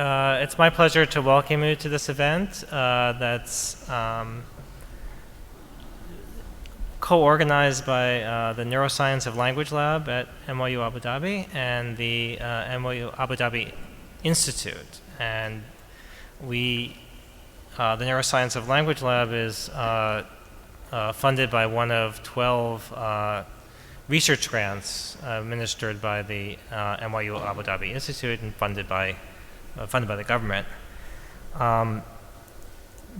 It's my pleasure to welcome you to this event that's co-organized by the Neuroscience of Language Lab at NYU Abu Dhabi and the NYU Abu Dhabi Institute. And the Neuroscience of Language Lab is funded by one of 12 research grants administered by the NYU Abu Dhabi Institute and funded by the government.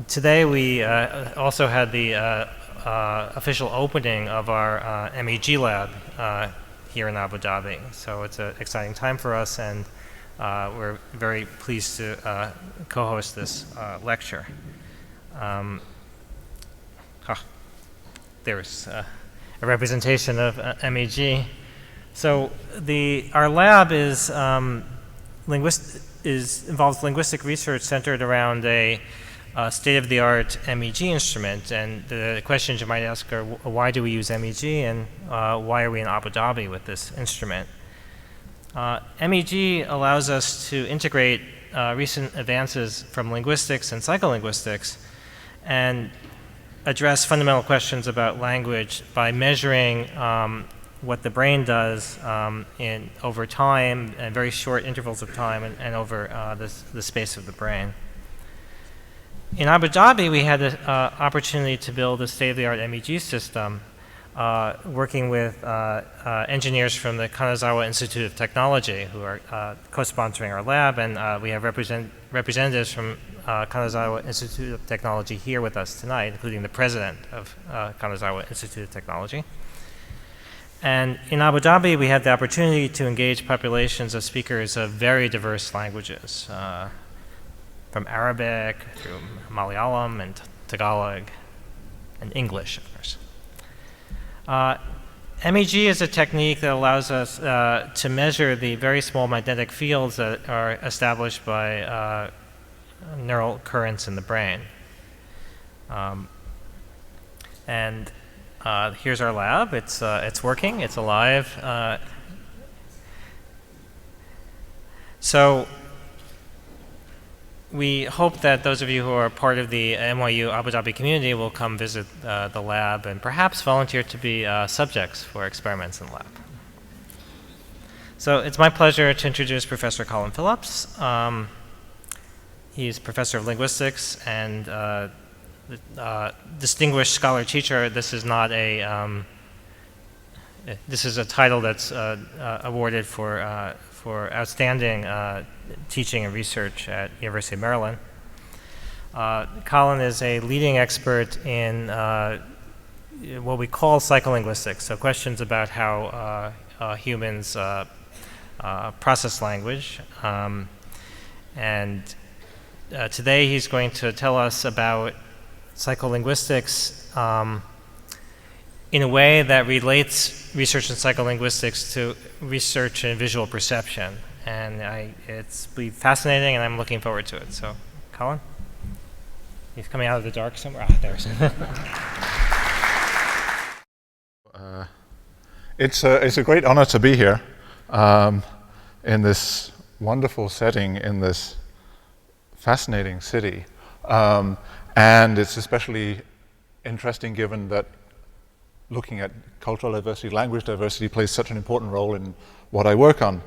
Today we also had the official opening of our MEG lab here in Abu Dhabi. So it's an exciting time for us, and we're very pleased to co-host this lecture. There's a representation of MEG. So our lab involves linguistic research centered around a state-of-the-art MEG instrument. And the questions you might ask are, why do we use MEG, and why are we in Abu Dhabi with this instrument? MEG allows us to integrate recent advances from linguistics and psycholinguistics and address fundamental questions about language by measuring what the brain does over time and very short intervals of time and over the space of the brain. In Abu Dhabi, we had the opportunity to build a state-of-the-art MEG system working with engineers from the Kanazawa Institute of Technology who are co-sponsoring our lab, and we have representatives from Kanazawa Institute of Technology here with us tonight, including the president of Kanazawa Institute of Technology. And in Abu Dhabi, we had the opportunity to engage populations of speakers of very diverse languages, from Arabic through Malayalam and Tagalog and English, of course. MEG is a technique that allows us to measure the very small magnetic fields that are established by neural currents in the brain. Here's our lab. It's working. It's alive. So we hope that those of you who are part of the NYU Abu Dhabi community will come visit the lab and perhaps volunteer to be subjects for experiments in the lab. So it's my pleasure to introduce Professor Colin Phillips. He's professor of linguistics and distinguished scholar teacher. This is not a this is a title that's awarded for outstanding teaching and research at University of Maryland. Colin is a leading expert in what we call psycholinguistics, so questions about how humans process language. Today he's going to tell us about psycholinguistics in a way that relates research in psycholinguistics to research in visual perception. And it's fascinating, and I'm looking forward to it. So, Colin? He's coming out of the dark somewhere. There's It's a great honor to be here in this wonderful setting in this fascinating city. And it's especially interesting given that looking at cultural diversity, language diversity plays such an important role in what I work on.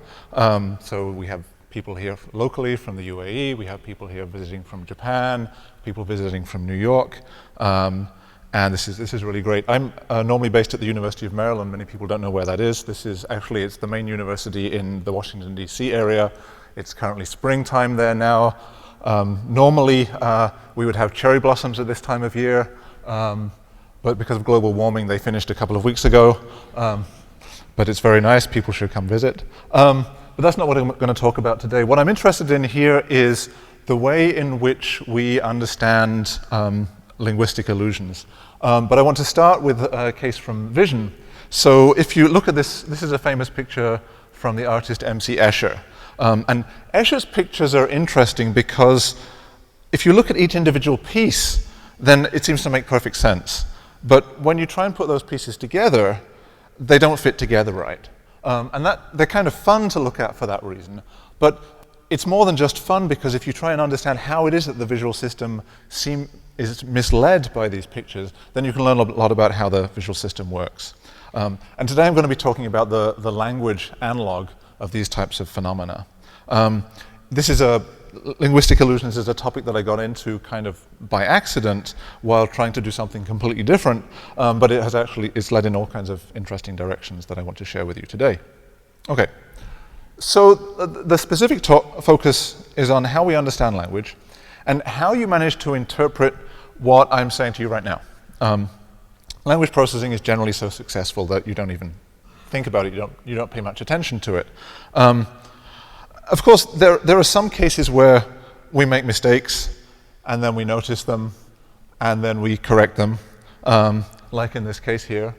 So we have people here locally from the UAE, we have people here visiting from Japan, people visiting from New York, and this is really great. I'm normally based at the University of Maryland. Many people don't know where that is. It's the main university in the Washington, D.C. area. It's currently springtime there now. Normally, we would have cherry blossoms at this time of year, but because of global warming, they finished a couple of weeks ago. But it's very nice. People should come visit. But that's not what I'm going to talk about today. What I'm interested in here is the way in which we understand linguistic illusions. But I want to start with a case from vision. So if you look at this is a famous picture from the artist M.C. Escher. And Escher's pictures are interesting because if you look at each individual piece, then it seems to make perfect sense. But when you try and put those pieces together, they don't fit together right. And they're kind of fun to look at for that reason. But it's more than just fun, because if you try and understand how it is that the visual system is misled by these pictures, then you can learn a lot about how the visual system works. And today I'm going to be talking about the language analog of these types of phenomena. Linguistic illusions is a topic that I got into kind of by accident while trying to do something completely different, but it's led in all kinds of interesting directions that I want to share with you today. Okay, so the specific focus is on how we understand language and how you manage to interpret what I'm saying to you right now. Language processing is generally so successful that you don't even think about it, you don't pay much attention to it. Of course, there are some cases where we make mistakes, and then we notice them, and then we correct them, like in this case here.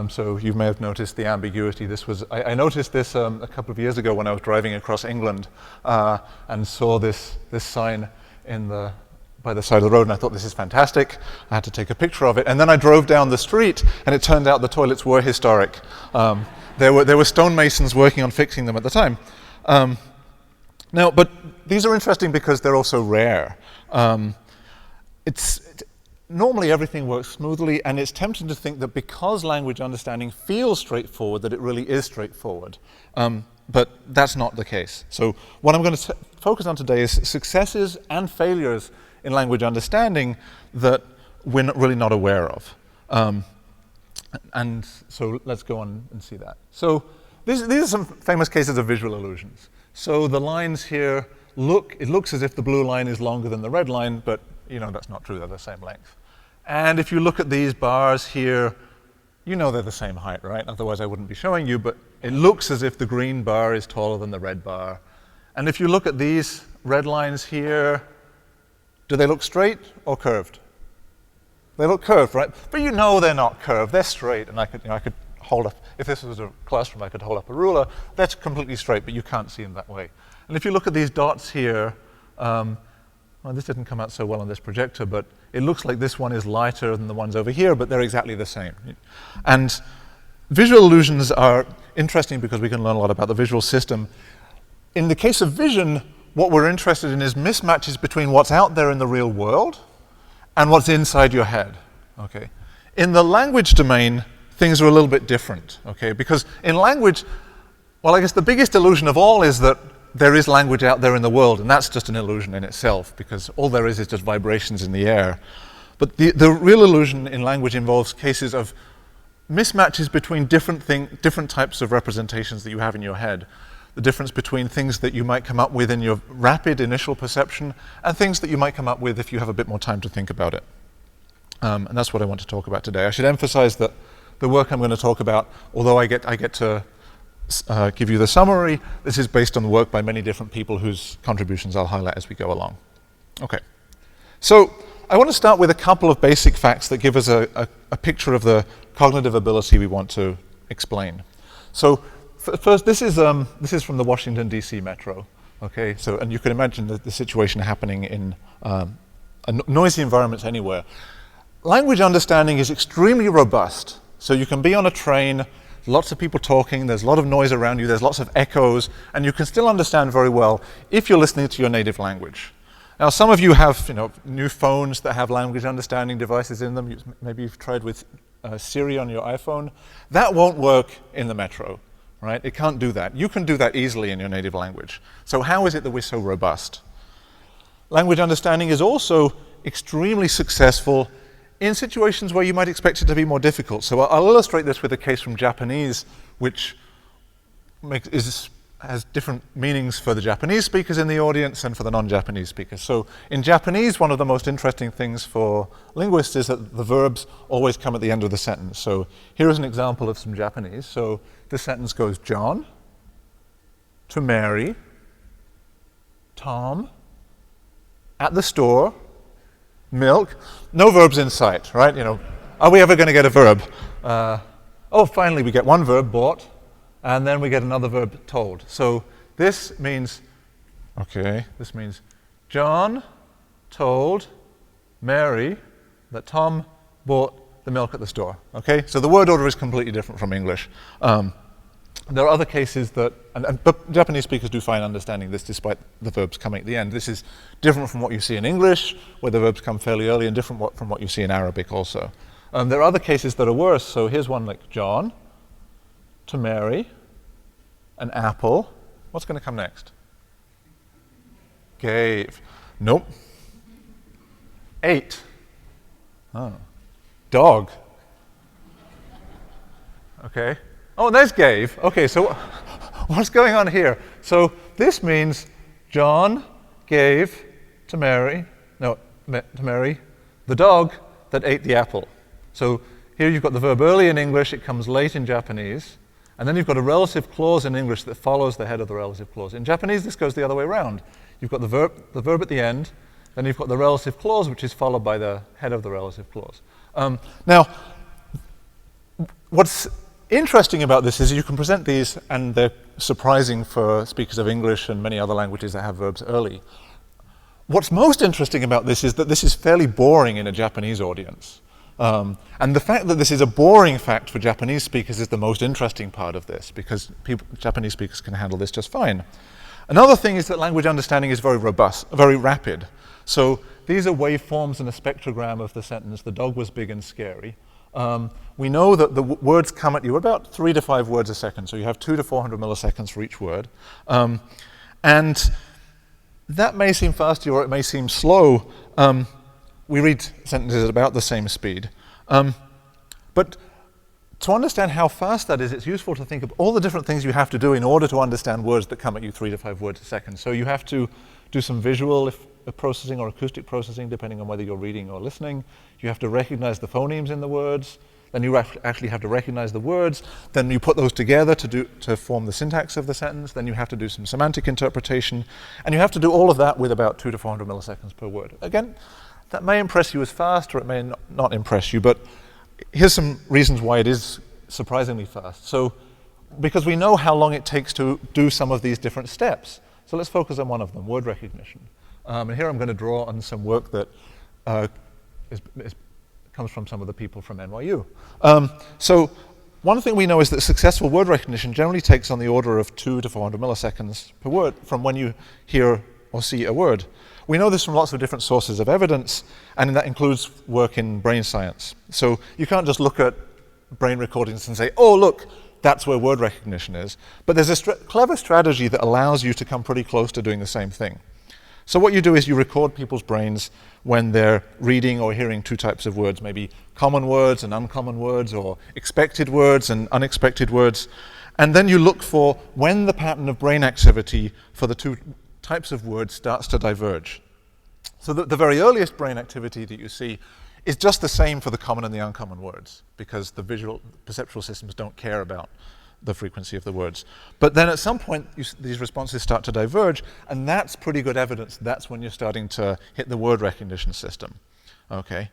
So you may have noticed the ambiguity. I noticed this a couple of years ago when I was driving across England and saw this sign by the side of the road, and I thought, this is fantastic. I had to take a picture of it, and then I drove down the street, and it turned out the toilets were historic. There were stonemasons working on fixing them at the time. Now, but these are interesting because they're also rare. Normally everything works smoothly, and it's tempting to think that because language understanding feels straightforward, that it really is straightforward. But that's not the case. So what I'm going to focus on today is successes and failures in language understanding that we're really not aware of. And so let's go on and see that. So these are some famous cases of visual illusions. So the lines here it looks as if the blue line is longer than the red line, but that's not true, they're the same length. And if you look at these bars here, they're the same height, right? Otherwise I wouldn't be showing you, but it looks as if the green bar is taller than the red bar. And if you look at these red lines here, do they look straight or curved? They look curved, right? But they're not curved, they're straight, and I could hold up, if this was a classroom, I could hold up a ruler. That's completely straight, but you can't see them that way. And if you look at these dots here, well, this didn't come out so well on this projector, but it looks like this one is lighter than the ones over here, but they're exactly the same. And visual illusions are interesting because we can learn a lot about the visual system. In the case of vision, what we're interested in is mismatches between what's out there in the real world and what's inside your head. Okay. In the language domain, things are a little bit different, okay? Because in language, well, I guess the biggest illusion of all is that there is language out there in the world, and that's just an illusion in itself, because all there is just vibrations in the air. But the real illusion in language involves cases of mismatches between different types of representations that you have in your head. The difference between things that you might come up with in your rapid initial perception and things that you might come up with if you have a bit more time to think about it. And that's what I want to talk about today. I should emphasize that the work I'm going to talk about, although I get to give you the summary, this is based on the work by many different people whose contributions I'll highlight as we go along. Okay. So I want to start with a couple of basic facts that give us a picture of the cognitive ability we want to explain. So first, this is from the Washington, D.C. Metro. Okay, and you can imagine the situation happening in noisy environments anywhere. Language understanding is extremely robust. So you can be on a train, lots of people talking, there's a lot of noise around you, there's lots of echoes, and you can still understand very well if you're listening to your native language. Now, some of you have new phones that have language understanding devices in them. Maybe you've tried with Siri on your iPhone. That won't work in the Metro, right? It can't do that. You can do that easily in your native language. So how is it that we're so robust? Language understanding is also extremely successful in situations where you might expect it to be more difficult. So I'll illustrate this with a case from Japanese, which has different meanings for the Japanese speakers in the audience and for the non-Japanese speakers. So in Japanese, one of the most interesting things for linguists is that the verbs always come at the end of the sentence. So here is an example of some Japanese. So this sentence goes, John, to Mary, Tom, at the store, milk, no verbs in sight, right? Are we ever going to get a verb? Finally we get one verb, bought, and then we get another verb, told. So this means John told Mary that Tom bought the milk at the store. Okay, so the word order is completely different from English. There are other cases that, but Japanese speakers do fine understanding this despite the verbs coming at the end. This is different from what you see in English, where the verbs come fairly early, and different from what you see in Arabic also. There are other cases that are worse. So here's one like John, to Mary, an apple. What's going to come next? Gave. Nope. Ate. Oh. Dog. Okay. Oh, there's gave. Okay, so what's going on here? So this means John gave to Mary, the dog that ate the apple. So here you've got the verb early in English, it comes late in Japanese, and then you've got a relative clause in English that follows the head of the relative clause. In Japanese, this goes the other way around. You've got the verb at the end, then you've got the relative clause, which is followed by the head of the relative clause. Now, what's interesting about this is you can present these, and they're surprising for speakers of English and many other languages that have verbs early. What's most interesting about this is that this is fairly boring in a Japanese audience. And the fact that this is a boring fact for Japanese speakers is the most interesting part of this, because Japanese speakers can handle this just fine. Another thing is that language understanding is very robust, very rapid. So these are waveforms and a spectrogram of the sentence, the dog was big and scary. We know that the words come at you about 3 to 5 words a second, so you have 200 to 400 milliseconds for each word. And that may seem fast or it may seem slow. We read sentences at about the same speed. But to understand how fast that is, it's useful to think of all the different things you have to do in order to understand words that come at you 3 to 5 words a second. So you have to do some visual processing or acoustic processing, depending on whether you're reading or listening. You have to recognize the phonemes in the words. Then you actually have to recognize the words. Then you put those together to form the syntax of the sentence. Then you have to do some semantic interpretation. And you have to do all of that with about 200 to 400 milliseconds per word. Again, that may impress you as fast, or it may not impress you. But here's some reasons why it is surprisingly fast. So, because we know how long it takes to do some of these different steps. So let's focus on one of them, word recognition. And here I'm going to draw on some work that comes from some of the people from NYU. So one thing we know is that successful word recognition generally takes on the order of 200 to 400 milliseconds per word from when you hear or see a word. We know this from lots of different sources of evidence, and that includes work in brain science. So you can't just look at brain recordings and say, oh, look, that's where word recognition is. But there's a clever strategy that allows you to come pretty close to doing the same thing. So what you do is you record people's brains when they're reading or hearing 2 types of words, maybe common words and uncommon words, or expected words and unexpected words. And then you look for when the pattern of brain activity for the 2 types of words starts to diverge. So the very earliest brain activity that you see is just the same for the common and the uncommon words, because the visual perceptual systems don't care about the frequency of the words. But then at some point, these responses start to diverge, and that's pretty good evidence. That's when you're starting to hit the word recognition system. Okay,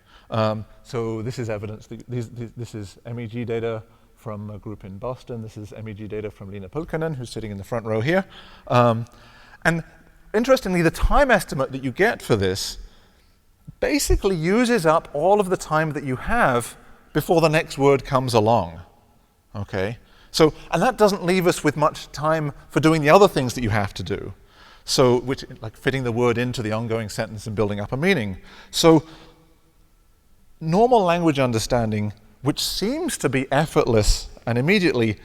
so this is evidence. This is MEG data from a group in Boston. This is MEG data from Leena Pulkkanen, who's sitting in the front row here. And interestingly, the time estimate that you get for this basically uses up all of the time that you have before the next word comes along. Okay. So, and that doesn't leave us with much time for doing the other things that you have to do. So, which, like fitting the word into the ongoing sentence and building up a meaning. So, normal language understanding, which seems to be effortless and immediately,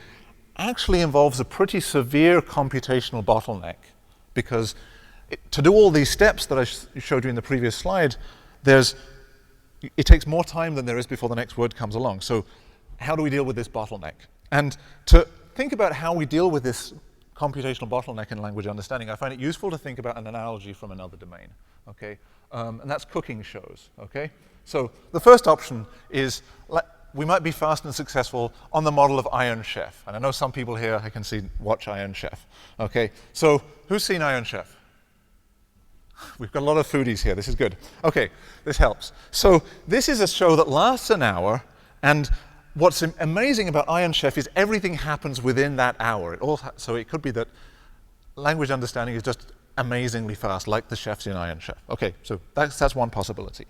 actually involves a pretty severe computational bottleneck. Because to do all these steps that I showed you in the previous slide, it takes more time than there is before the next word comes along. So, how do we deal with this bottleneck? And to think about how we deal with this computational bottleneck in language understanding, I find it useful to think about an analogy from another domain, okay? And that's cooking shows, okay? So the first option is we might be fast and successful on the model of Iron Chef. And I know some people here, I can see, watch Iron Chef, okay? So who's seen Iron Chef? We've got a lot of foodies here, this is good. Okay, this helps. So this is a show that lasts an hour, and what's amazing about Iron Chef is everything happens within that hour. So it could be that language understanding is just amazingly fast, like the chefs in Iron Chef. Okay, so that's one possibility.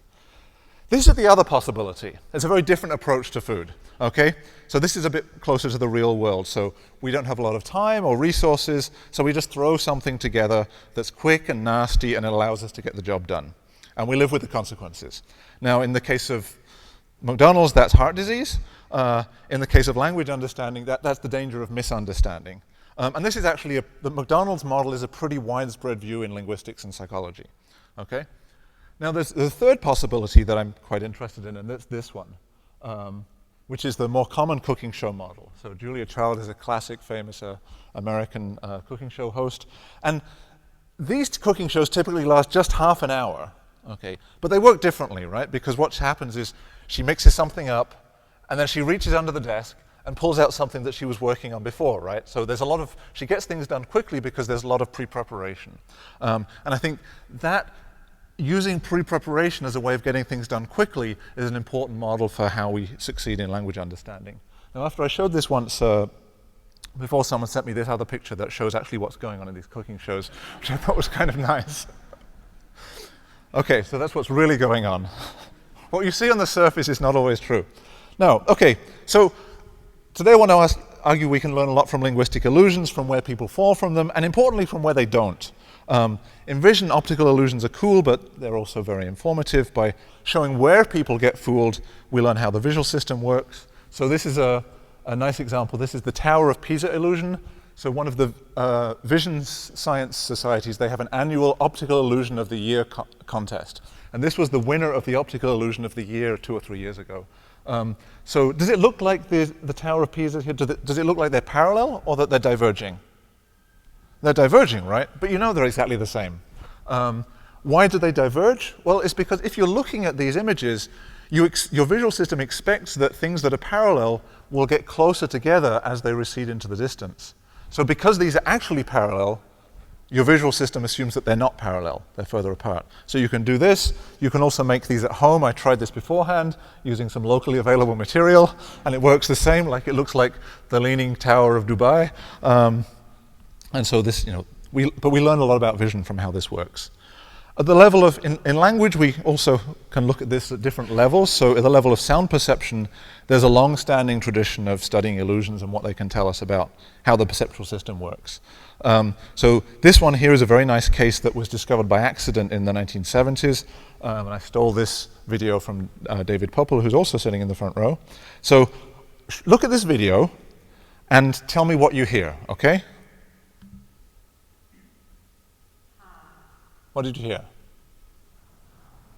This is the other possibility. It's a very different approach to food, okay? So this is a bit closer to the real world. So we don't have a lot of time or resources, so we just throw something together that's quick and nasty, and it allows us to get the job done. And we live with the consequences. Now, in the case of McDonald's, that's heart disease. In the case of language understanding, that's the danger of misunderstanding. And this is actually, the McDonald's model is a pretty widespread view in linguistics and psychology, okay? Now, there's a third possibility that I'm quite interested in, and that's this one, which is the more common cooking show model. So Julia Child is a classic, famous American cooking show host. And these cooking shows typically last just half an hour, okay? But they work differently, right? Because what happens is she mixes something up, and then she reaches under the desk and pulls out something that she was working on before, right? So there's a lot of, she gets things done quickly because there's a lot of pre-preparation. And I think that using pre-preparation as a way of getting things done quickly is an important model for how we succeed in language understanding. Now, after I showed this once, before someone sent me this other picture that shows actually what's going on in these cooking shows, which I thought was kind of nice. Okay, so that's what's really going on. What you see on the surface is not always true. Now, okay, so today I want to argue we can learn a lot from linguistic illusions, from where people fall from them, and importantly from where they don't. In vision, optical illusions are cool, but they're also very informative. By showing where people get fooled, we learn how the visual system works. So this is a nice example. This is the Tower of Pisa illusion. So one of the vision science societies, they have an annual optical illusion of the year contest. And this was the winner of the optical illusion of the year 2 or 3 years ago. So does it look like the Tower of Pisa here? Does it look like they're parallel or that they're diverging? They're diverging, right? But you know they're exactly the same. Why do they diverge? Well, it's because if you're looking at these images, your visual system expects that things that are parallel will get closer together as they recede into the distance. So because these are actually parallel, your visual system assumes that they're not parallel, they're further apart. So you can do this. You can also make these at home. I tried this beforehand using some locally available material, and it works the same, like it looks like the Leaning Tower of Dubai. And so this, but we learn a lot about vision from how this works. At the level of, in language, we also can look at this at different levels. So at the level of sound perception, there's a long-standing tradition of studying illusions and what they can tell us about how the perceptual system works. So this one here is a very nice case that was discovered by accident in the 1970s. And I stole this video from David Popple, who's also sitting in the front row. So look at this video and tell me what you hear, okay? What did you hear?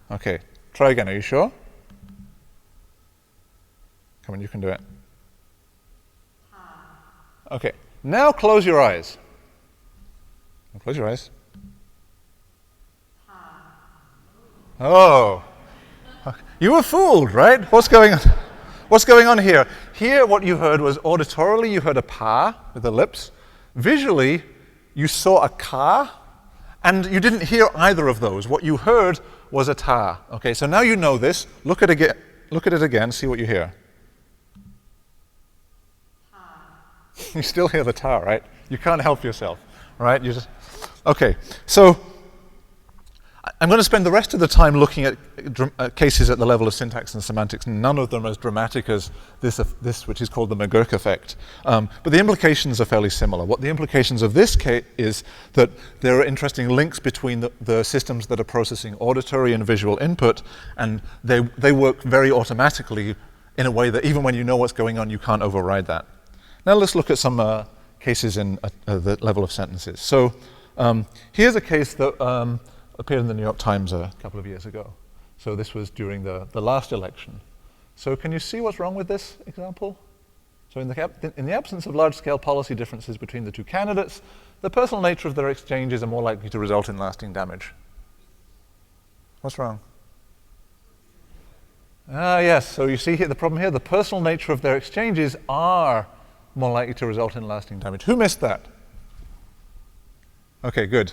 Okay, try again. Are you sure? Come on, you can do it. Okay, now close your eyes. Close your eyes. Oh, you were fooled, right? What's going on? What's going on here? Here, what you heard was auditorily, you heard a pa with the lips. Visually, you saw a ka. And you didn't hear either of those. What you heard was a ta. Okay, so now you know this. Look at it again, see what you hear. You still hear the ta, right? You can't help yourself, right? Okay, so I'm going to spend the rest of the time looking at cases at the level of syntax and semantics, none of them as dramatic as this which is called the McGurk effect. But the implications are fairly similar. What the implications of this case is that there are interesting links between the systems that are processing auditory and visual input, and they work very automatically in a way that even when you know what's going on, you can't override that. Now let's look at some cases in the level of sentences. So here's a case that appeared in the New York Times a couple of years ago. So this was during the last election. So can you see what's wrong with this example? So in the absence of large-scale policy differences between the two candidates, the personal nature of their exchanges are more likely to result in lasting damage. What's wrong? Yes, so you see here the problem here, the personal nature of their exchanges are more likely to result in lasting damage. Who missed that? Okay, good.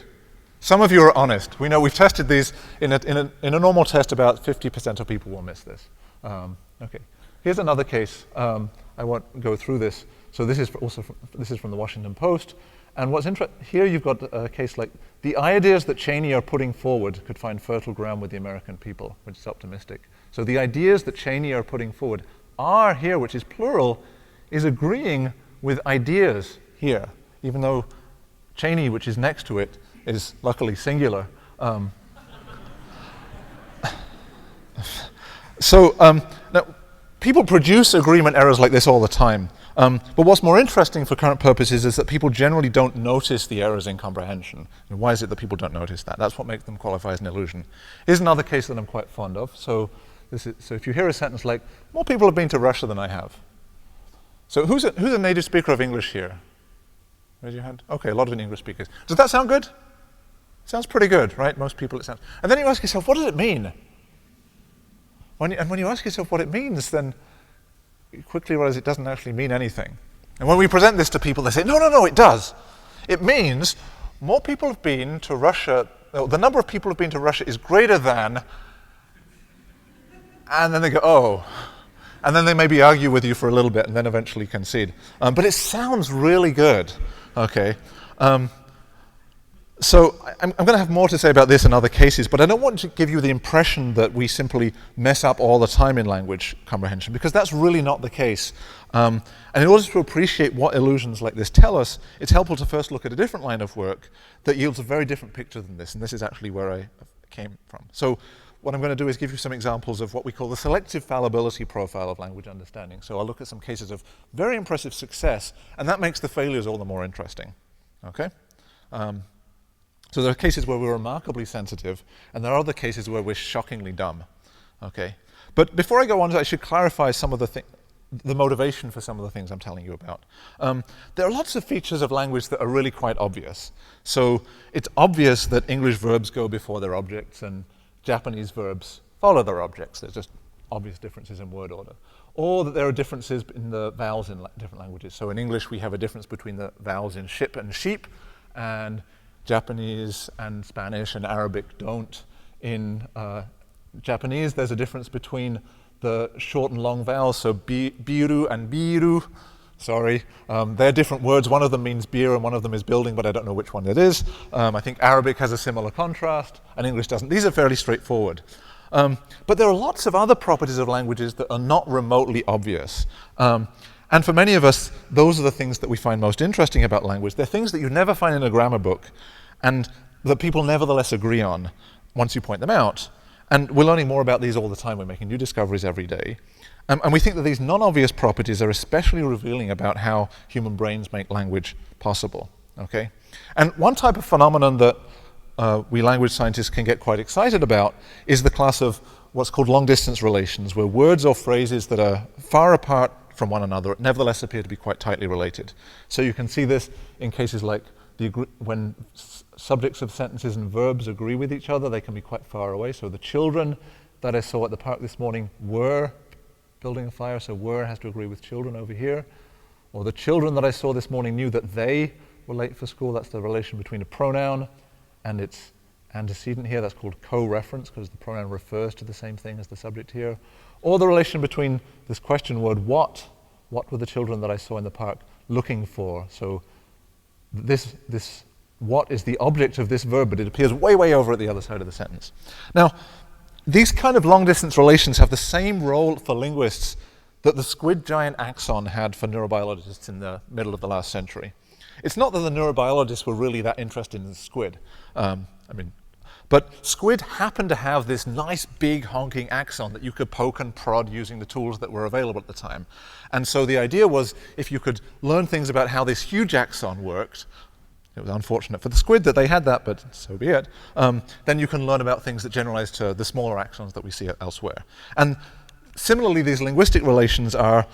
Some of you are honest. We know we've tested these. In a normal test, about 50% of people will miss this. Okay. Here's another case. I won't go through this. So this is from the Washington Post. And what's interesting, here you've got a case like, the ideas that Cheney are putting forward could find fertile ground with the American people, which is optimistic. So the ideas that Cheney are putting forward are here, which is plural, is agreeing with ideas here, even though Cheney, which is next to it, is luckily singular. Now, people produce agreement errors like this all the time. But what's more interesting for current purposes is that people generally don't notice the errors in comprehension. And why is it that people don't notice that? That's what makes them qualify as an illusion. Here's another case that I'm quite fond of. So if you hear a sentence like, more people have been to Russia than I have. So who's a native speaker of English here? Raise your hand. Okay, a lot of English speakers. Does that sound good? Sounds pretty good, right? Most people it sounds. And then you ask yourself, what does it mean? When you ask yourself what it means, then you quickly realize it doesn't actually mean anything. And when we present this to people, they say, no, it does. It means more people have been to Russia, the number of people who have been to Russia is greater than, and then they go, oh. And then they maybe argue with you for a little bit and then eventually concede. But it sounds really good, okay? So I'm going to have more to say about this in other cases, but I don't want to give you the impression that we simply mess up all the time in language comprehension, because that's really not the case. And in order to appreciate what illusions like this tell us, it's helpful to first look at a different line of work that yields a very different picture than this, and this is actually where I came from. So what I'm going to do is give you some examples of what we call the selective fallibility profile of language understanding. So I'll look at some cases of very impressive success, and that makes the failures all the more interesting, okay? So there are cases where we're remarkably sensitive, and there are other cases where we're shockingly dumb, okay? But before I go on, I should clarify some of the motivation for some of the things I'm telling you about. There are lots of features of language that are really quite obvious. So it's obvious that English verbs go before their objects, and Japanese verbs follow their objects. There's just obvious differences in word order. Or that there are differences in the vowels in different languages. So in English, we have a difference between the vowels in ship and sheep, and Japanese and Spanish and Arabic don't. In Japanese, there's a difference between the short and long vowels, so biru and biru. Sorry, they're different words. One of them means beer and one of them is building, but I don't know which one it is. I think Arabic has a similar contrast and English doesn't. These are fairly straightforward. But there are lots of other properties of languages that are not remotely obvious. And for many of us, those are the things that we find most interesting about language. They're things that you never find in a grammar book and that people nevertheless agree on once you point them out. And we're learning more about these all the time. We're making new discoveries every day. And we think that these non-obvious properties are especially revealing about how human brains make language possible, okay? And one type of phenomenon that we language scientists can get quite excited about is the class of what's called long-distance relations, where words or phrases that are far apart from one another nevertheless appear to be quite tightly related. So you can see this in cases like when subjects of sentences and verbs agree with each other, they can be quite far away. So the children that I saw at the park this morning were building a fire, so were has to agree with children over here. Or the children that I saw this morning knew that they were late for school. That's the relation between a pronoun and its antecedent here. That's called co-reference, because the pronoun refers to the same thing as the subject here. Or the relation between this question word, what were the children that I saw in the park looking for? So this what is the object of this verb, but it appears way, way over at the other side of the sentence. Now, these kind of long-distance relations have the same role for linguists that the squid giant axon had for neurobiologists in the middle of the last century. It's not that the neurobiologists were really that interested in the squid. But squid happened to have this nice big honking axon that you could poke and prod using the tools that were available at the time. And so the idea was, if you could learn things about how this huge axon worked, it was unfortunate for the squid that they had that, but so be it, then you can learn about things that generalize to the smaller axons that we see elsewhere. And similarly, these linguistic relations are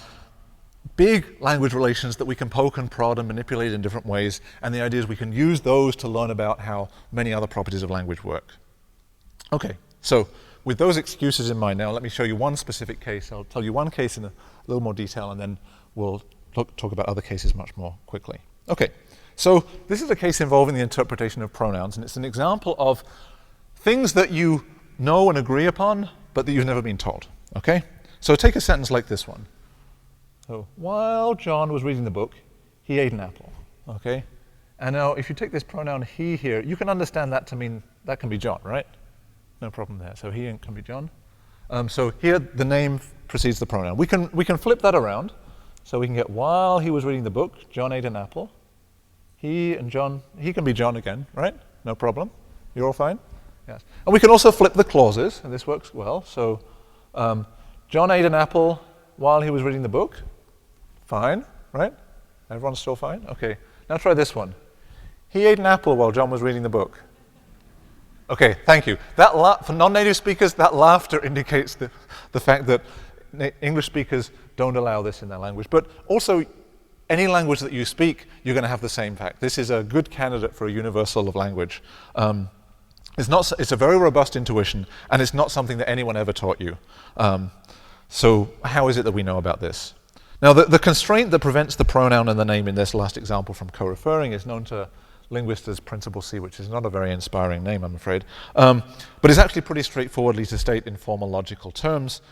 big language relations that we can poke and prod and manipulate in different ways, and the idea is we can use those to learn about how many other properties of language work. Okay, so with those excuses in mind now, let me show you one specific case. I'll tell you one case in a little more detail, and then we'll talk about other cases much more quickly. Okay, so this is a case involving the interpretation of pronouns, and it's an example of things that you know and agree upon, but that you've never been told, okay? So take a sentence like this one. So while John was reading the book, he ate an apple, okay? And now if you take this pronoun he here, you can understand that to mean that can be John, right? No problem there. So he can be John. So here the name precedes the pronoun. We can flip that around. So we can get while he was reading the book, John ate an apple. He and John, he can be John again, right? No problem. You're all fine? Yes. And we can also flip the clauses, and this works well. So John ate an apple while he was reading the book. Fine, right? Everyone's still fine? Okay. Now try this one. He ate an apple while John was reading the book. Okay, thank you. For non-native speakers, that laughter indicates the fact that English speakers don't allow this in their language. But also, any language that you speak, you're going to have the same fact. This is a good candidate for a universal of language. It's a very robust intuition, and it's not something that anyone ever taught you. So how is it that we know about this? Now, the constraint that prevents the pronoun and the name in this last example from co-referring is known to linguists as Principle C, which is not a very inspiring name, I'm afraid. But it's actually pretty straightforwardly to state in formal logical terms.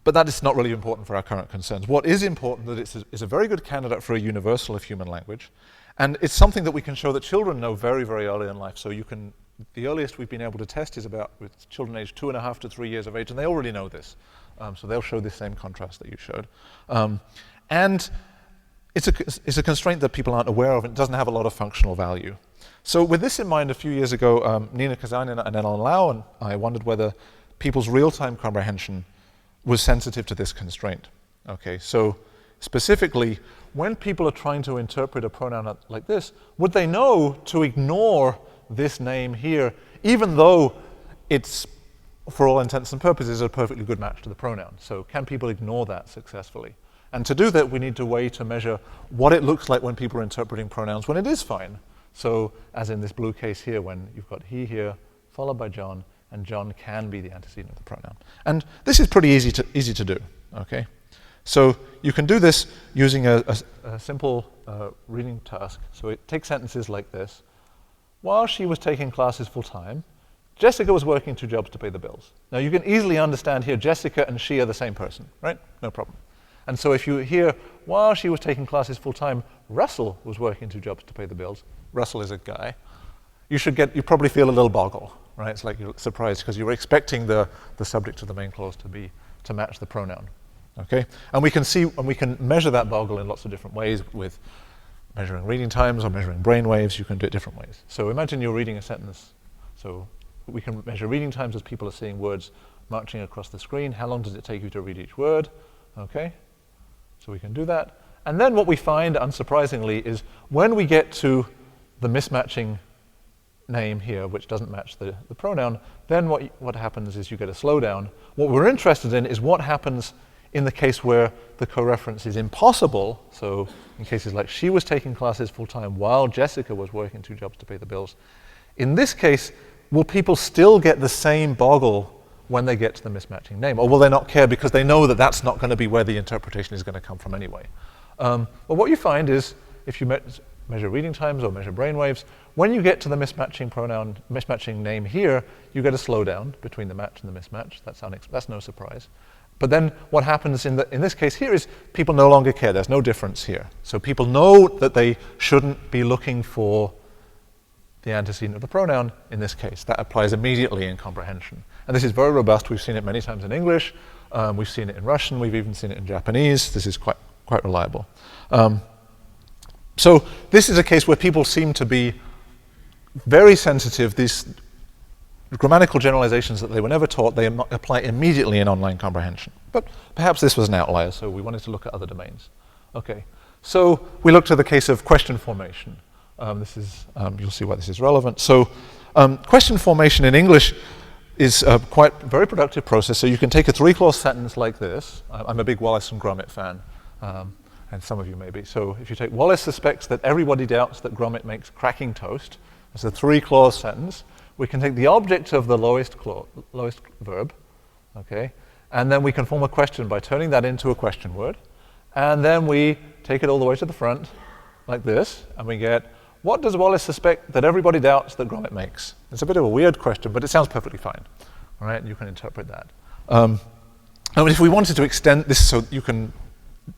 But that is not really important for our current concerns. What is important is that it's a very good candidate for a universal of human language. And it's something that we can show that children know very, very early in life. So the earliest we've been able to test is with children aged 2.5 to 3 years of age, and they already know this. So they'll show this same contrast that you showed. And it's a constraint that people aren't aware of, and it doesn't have a lot of functional value. So with this in mind, a few years ago, Nina Kazanin and Ellen Lau and I wondered whether people's real-time comprehension was sensitive to this constraint. Okay, so specifically, when people are trying to interpret a pronoun like this, would they know to ignore this name here, even though it's, for all intents and purposes, a perfectly good match to the pronoun? So can people ignore that successfully? And to do that, we need a way to measure what it looks like when people are interpreting pronouns when it is fine. So as in this blue case here, when you've got he here, followed by John, and John can be the antecedent of the pronoun. And this is pretty easy to do, okay? So you can do this using a simple reading task. So it takes sentences like this. While she was taking classes full-time, Jessica was working 2 jobs to pay the bills. Now you can easily understand here, Jessica and she are the same person, right? No problem. And so if you hear, while she was taking classes full-time, Russell was working 2 jobs to pay the bills. Russell is a guy. You probably feel a little boggle, right? It's like you're surprised because you were expecting the subject of the main clause to match the pronoun, okay? And we can measure that boggle in lots of different ways with measuring reading times or measuring brain waves. You can do it different ways. So imagine you're reading a sentence. So we can measure reading times as people are seeing words marching across the screen. How long does it take you to read each word? Okay, so we can do that. And then what we find, unsurprisingly, is when we get to the mismatching name here, which doesn't match the pronoun, then what happens is you get a slowdown. What we're interested in is what happens in the case where the co-reference is impossible. So in cases like she was taking classes full-time while Jessica was working 2 jobs to pay the bills. In this case, will people still get the same boggle when they get to the mismatching name? Or will they not care because they know that that's not going to be where the interpretation is going to come from anyway? Well, what you find is if you measure reading times or measure brainwaves, when you get to the mismatching name here, you get a slowdown between the match and the mismatch. That's no surprise. But then what happens in this case here is people no longer care. There's no difference here. So people know that they shouldn't be looking for the antecedent of the pronoun in this case. That applies immediately in comprehension. And this is very robust. We've seen it many times in English. We've seen it in Russian. We've even seen it in Japanese. This is quite reliable. So this is a case where people seem to be very sensitive. These grammatical generalizations that they were never taught, they apply immediately in online comprehension. But perhaps this was an outlier, so we wanted to look at other domains. Okay, so we looked at the case of question formation. You'll see why this is relevant. So question formation in English is a very productive process. So you can take a 3-clause sentence like this. I'm a big Wallace and Gromit fan, and some of you may be. So if you take Wallace suspects that everybody doubts that Gromit makes cracking toast, it's a 3-clause sentence. We can take the object of the lowest verb, okay, and then we can form a question by turning that into a question word, and then we take it all the way to the front like this, and we get, what does Wallace suspect that everybody doubts that Gromit makes? It's a bit of a weird question, but it sounds perfectly fine. All right, you can interpret that. And if we wanted to extend this so you can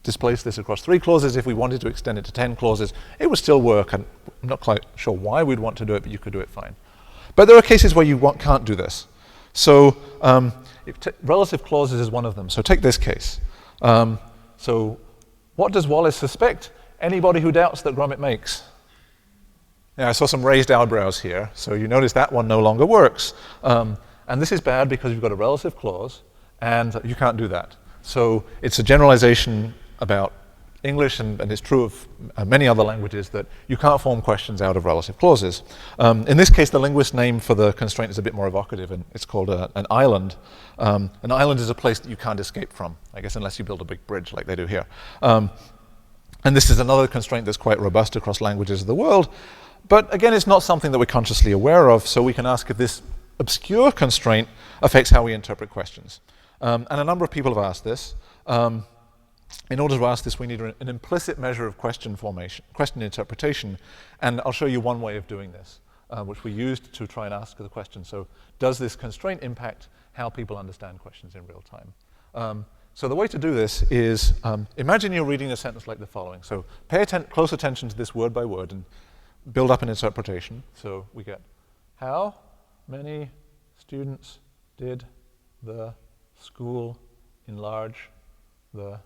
displace this across 3 clauses. If we wanted to extend it to 10 clauses, it would still work. And I'm not quite sure why we'd want to do it, but you could do it fine. But there are cases where you can't do this. So relative clauses is one of them. So take this case. So what does Wallace suspect? Anybody who doubts that Gromit makes? Yeah, I saw some raised eyebrows here. So you notice that one no longer works. And this is bad because you've got a relative clause, and you can't do that. So it's a generalization about English, and it's true of many other languages, that you can't form questions out of relative clauses. In this case, the linguist name for the constraint is a bit more evocative, and it's called an island. An island is a place that you can't escape from, I guess, unless you build a big bridge like they do here. And this is another constraint that's quite robust across languages of the world. But again, it's not something that we're consciously aware of, so we can ask if this obscure constraint affects how we interpret questions. And a number of people have asked this. In order to ask this, we need an implicit measure of question formation, question interpretation, and I'll show you one way of doing this, which we used to try and ask the question. So does this constraint impact how people understand questions in real time? So the way to do this is, imagine you're reading a sentence like the following. So pay close attention to this word by word and build up an interpretation. So we get, how many students did the school enlarge the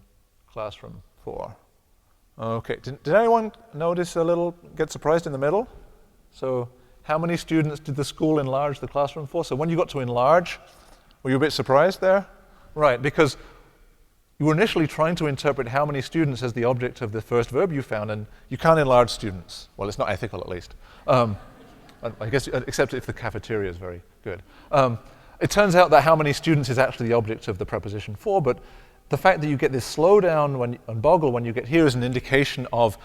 classroom for? Okay, did anyone notice get surprised in the middle? So how many students did the school enlarge the classroom for? So when you got to enlarge, were you a bit surprised there? Right, because you were initially trying to interpret how many students as the object of the first verb you found, and you can't enlarge students. Well, it's not ethical, at least. I guess, except if the cafeteria is very good. It turns out that how many students is actually the object of the preposition for, but the fact that you get this slowdown and boggle when you get here is an indication of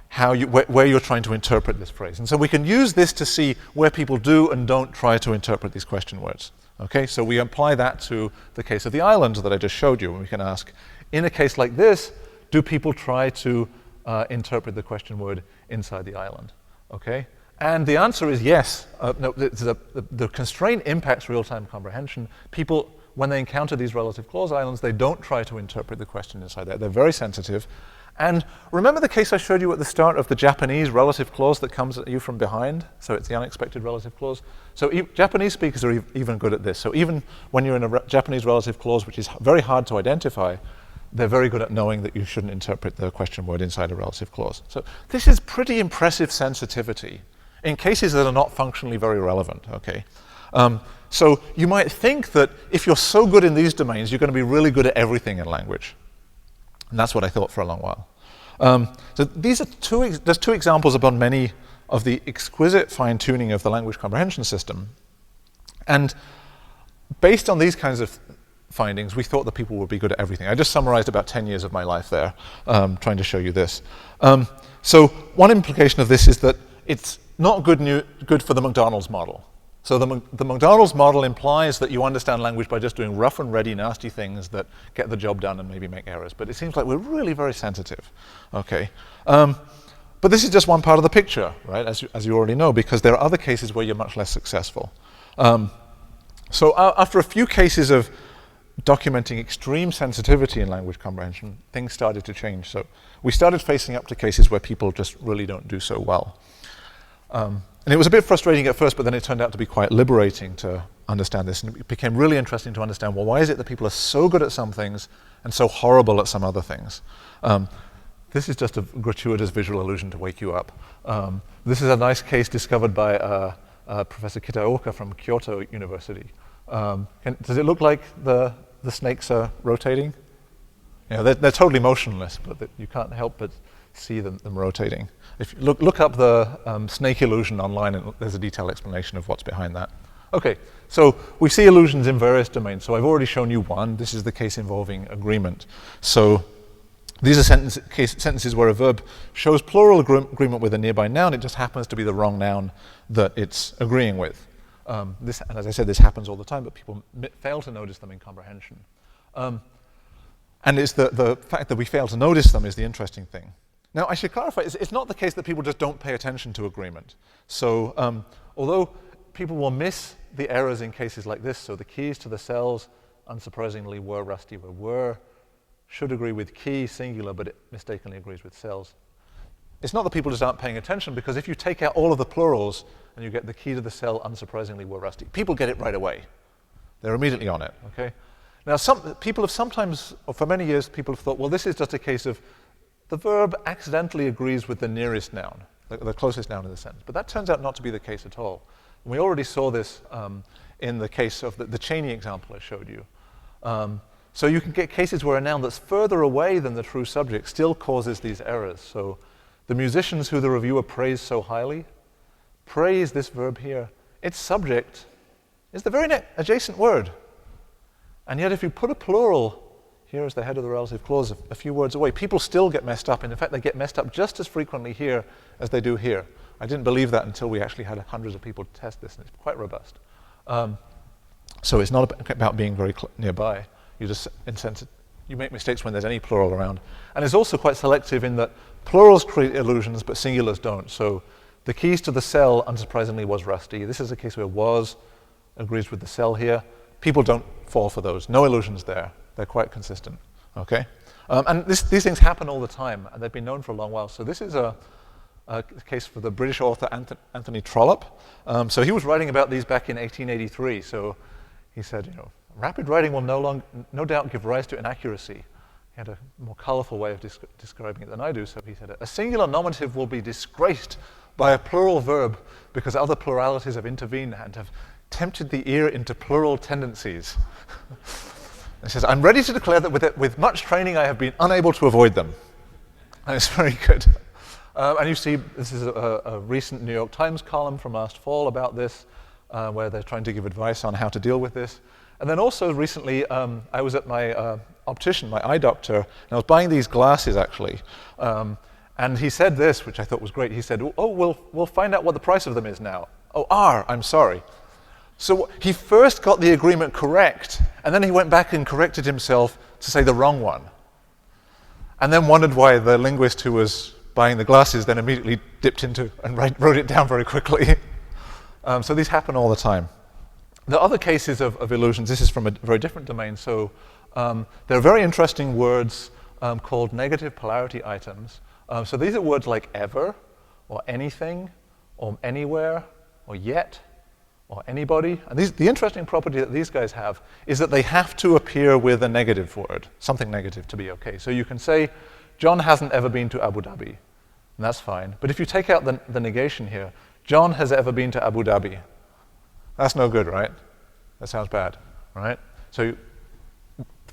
how where you're trying to interpret this phrase. And so we can use this to see where people do and don't try to interpret these question words. Okay, so we apply that to the case of the island that I just showed you, and we can ask, in a case like this, do people try to interpret the question word inside the island? Okay, and the answer is yes. No, the constraint impacts real-time comprehension. People, when they encounter these relative clause islands, they don't try to interpret the question inside there. They're very sensitive. And remember the case I showed you at the start of the Japanese relative clause that comes at you from behind? So it's the unexpected relative clause. So Japanese speakers are even good at this. So even when you're in a Japanese relative clause, which is very hard to identify, they're very good at knowing that you shouldn't interpret the question word inside a relative clause. So this is pretty impressive sensitivity in cases that are not functionally very relevant, okay? So you might think that if you're so good in these domains, you're going to be really good at everything in language. And that's what I thought for a long while. So these are there's two examples upon many of the exquisite fine-tuning of the language comprehension system. And based on these kinds of findings, we thought that people would be good at everything. I just summarized about 10 years of my life there, trying to show you this. So one implication of this is that it's not good for the McDonald's model. So the McDonald's model implies that you understand language by just doing rough and ready, nasty things that get the job done and maybe make errors. But it seems like we're really very sensitive. Okay. But this is just one part of the picture, right, as you already know, because there are other cases where you're much less successful. So after a few cases of documenting extreme sensitivity in language comprehension, things started to change. So we started facing up to cases where people just really don't do so well. And it was a bit frustrating at first, but then it turned out to be quite liberating to understand this. And it became really interesting to understand, well, why is it that people are so good at some things and so horrible at some other things? This is just a gratuitous visual illusion to wake you up. This is a nice case discovered by Professor Kitaoka from Kyoto University. Does it look like the snakes are rotating? You know, they're totally motionless, but you can't help but see them rotating. If you look up the snake illusion online, and there's a detailed explanation of what's behind that. Okay, so we see illusions in various domains. So I've already shown you one. This is the case involving agreement. So these are sentences where a verb shows plural agreement with a nearby noun. It just happens to be the wrong noun that it's agreeing with. And as I said, this happens all the time, but people fail to notice them in comprehension. And it's the fact that we fail to notice them is the interesting thing. Now, I should clarify, it's not the case that people just don't pay attention to agreement. So although people will miss the errors in cases like this, so the keys to the cells, unsurprisingly, were rusty, were should agree with key, singular, but it mistakenly agrees with cells. It's not that people just aren't paying attention, because if you take out all of the plurals and you get the key to the cell, unsurprisingly, we're rusty. People get it right away. They're immediately on it, okay? Now, people have sometimes, or for many years, people have thought, well, this is just a case of the verb accidentally agrees with the nearest noun, the closest noun in the sentence. But that turns out not to be the case at all. And we already saw this in the case of the Cheney example I showed you. So you can get cases where a noun that's further away than the true subject still causes these errors. So the musicians who the reviewer praised so highly praise this verb here. Its subject is the very adjacent word. And yet if you put a plural here as the head of the relative clause a few words away, people still get messed up. And in fact, they get messed up just as frequently here as they do here. I didn't believe that until we actually had hundreds of people test this, and it's quite robust. So it's not about being very nearby. You make mistakes when there's any plural around. And it's also quite selective in that plurals create illusions, but singulars don't. So the keys to the cell, unsurprisingly, was rusty. This is a case where was agrees with the cell here. People don't fall for those. No illusions there. They're quite consistent, okay? And these things happen all the time, and they've been known for a long while. So this is a case for the British author Anthony Trollope. So he was writing about these back in 1883. So he said, rapid writing will no doubt give rise to inaccuracy. He had a more colorful way of describing it than I do. So he said, a singular nominative will be disgraced by a plural verb because other pluralities have intervened and have tempted the ear into plural tendencies. He says, I'm ready to declare that with much training I have been unable to avoid them. And it's very good. And you see, this is a recent New York Times column from last fall about this, where they're trying to give advice on how to deal with this. And then also recently, I was at my optician, my eye doctor, and I was buying these glasses, actually. And he said this, which I thought was great. He said, oh, we'll find out what the price of them is now. Oh, I'm sorry. So he first got the agreement correct, and then he went back and corrected himself to say the wrong one. And then wondered why the linguist who was buying the glasses then immediately dipped into and wrote it down very quickly. So these happen all the time. The other cases of illusions, this is from a very different domain. So there are very interesting words called negative polarity items. So these are words like ever, or anything, or anywhere, or yet, or anybody. And the interesting property that these guys have is that they have to appear with a negative word, something negative to be okay. So you can say, John hasn't ever been to Abu Dhabi, and that's fine. But if you take out the negation here, John has ever been to Abu Dhabi. That's no good, right? That sounds bad, right? So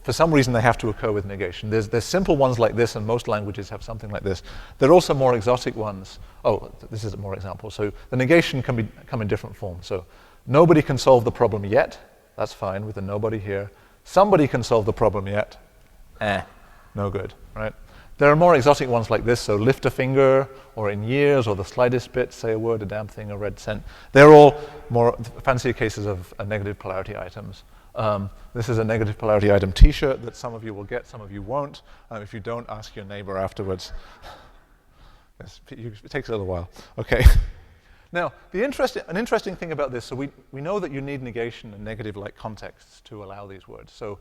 for some reason, they have to occur with negation. There's simple ones like this, and most languages have something like this. There are also more exotic ones. Oh, this is a more example. So the negation can come in different forms. So nobody can solve the problem yet. That's fine with the nobody here. Somebody can solve the problem yet. No good, right? There are more exotic ones like this. So lift a finger, or in years, or the slightest bit, say a word, a damn thing, a red cent. They're all more fancier cases of negative polarity items. This is a negative polarity item T-shirt that some of you will get, some of you won't. If you don't, ask your neighbor afterwards. Yes, it takes a little while. Okay. Now, an interesting thing about this, so we know that you need negation and negative-like contexts to allow these words. So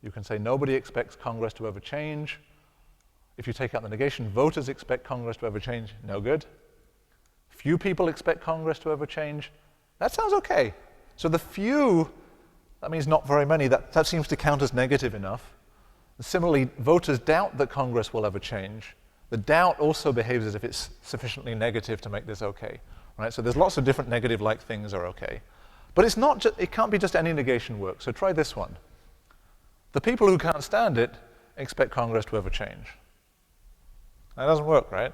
you can say nobody expects Congress to ever change. If you take out the negation, voters expect Congress to ever change. No good. Few people expect Congress to ever change. That sounds okay. So the few, that means not very many. That seems to count as negative enough. Similarly, voters doubt that Congress will ever change. The doubt also behaves as if it's sufficiently negative to make this okay. Right? So there's lots of different negative-like things are okay. But it can't be just any negation work. So try this one. The people who can't stand it expect Congress to ever change. That doesn't work, right?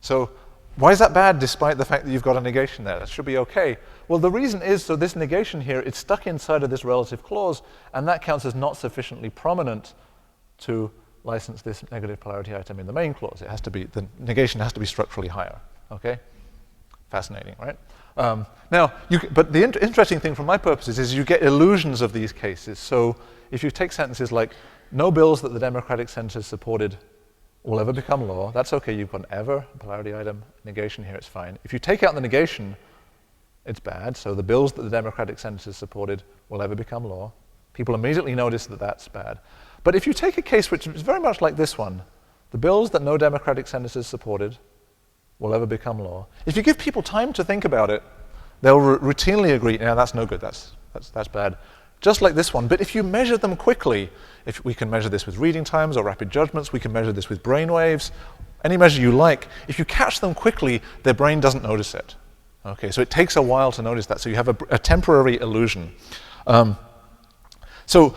So why is that bad despite the fact that you've got a negation there? That should be okay. Well, the reason is, so this negation here, it's stuck inside of this relative clause, and that counts as not sufficiently prominent to license this negative polarity item in the main clause. It has to be, the negation has to be structurally higher, okay? Fascinating, right? But the interesting thing from my purposes is you get illusions of these cases. So if you take sentences like, no bills that the Democratic Centers supported will ever become law, that's okay, you've got an ever, polarity item, negation here, it's fine. If you take out the negation, it's bad. So the bills that the Democratic Senators supported will ever become law. People immediately notice that that's bad. But if you take a case which is very much like this one, the bills that no democratic senators supported will ever become law. If you give people time to think about it, they'll routinely agree, yeah, that's no good, that's bad. Just like this one. But if you measure them quickly, if we can measure this with reading times or rapid judgments, we can measure this with brain waves, any measure you like. If you catch them quickly, their brain doesn't notice it. Okay, so it takes a while to notice that. So you have a temporary illusion. So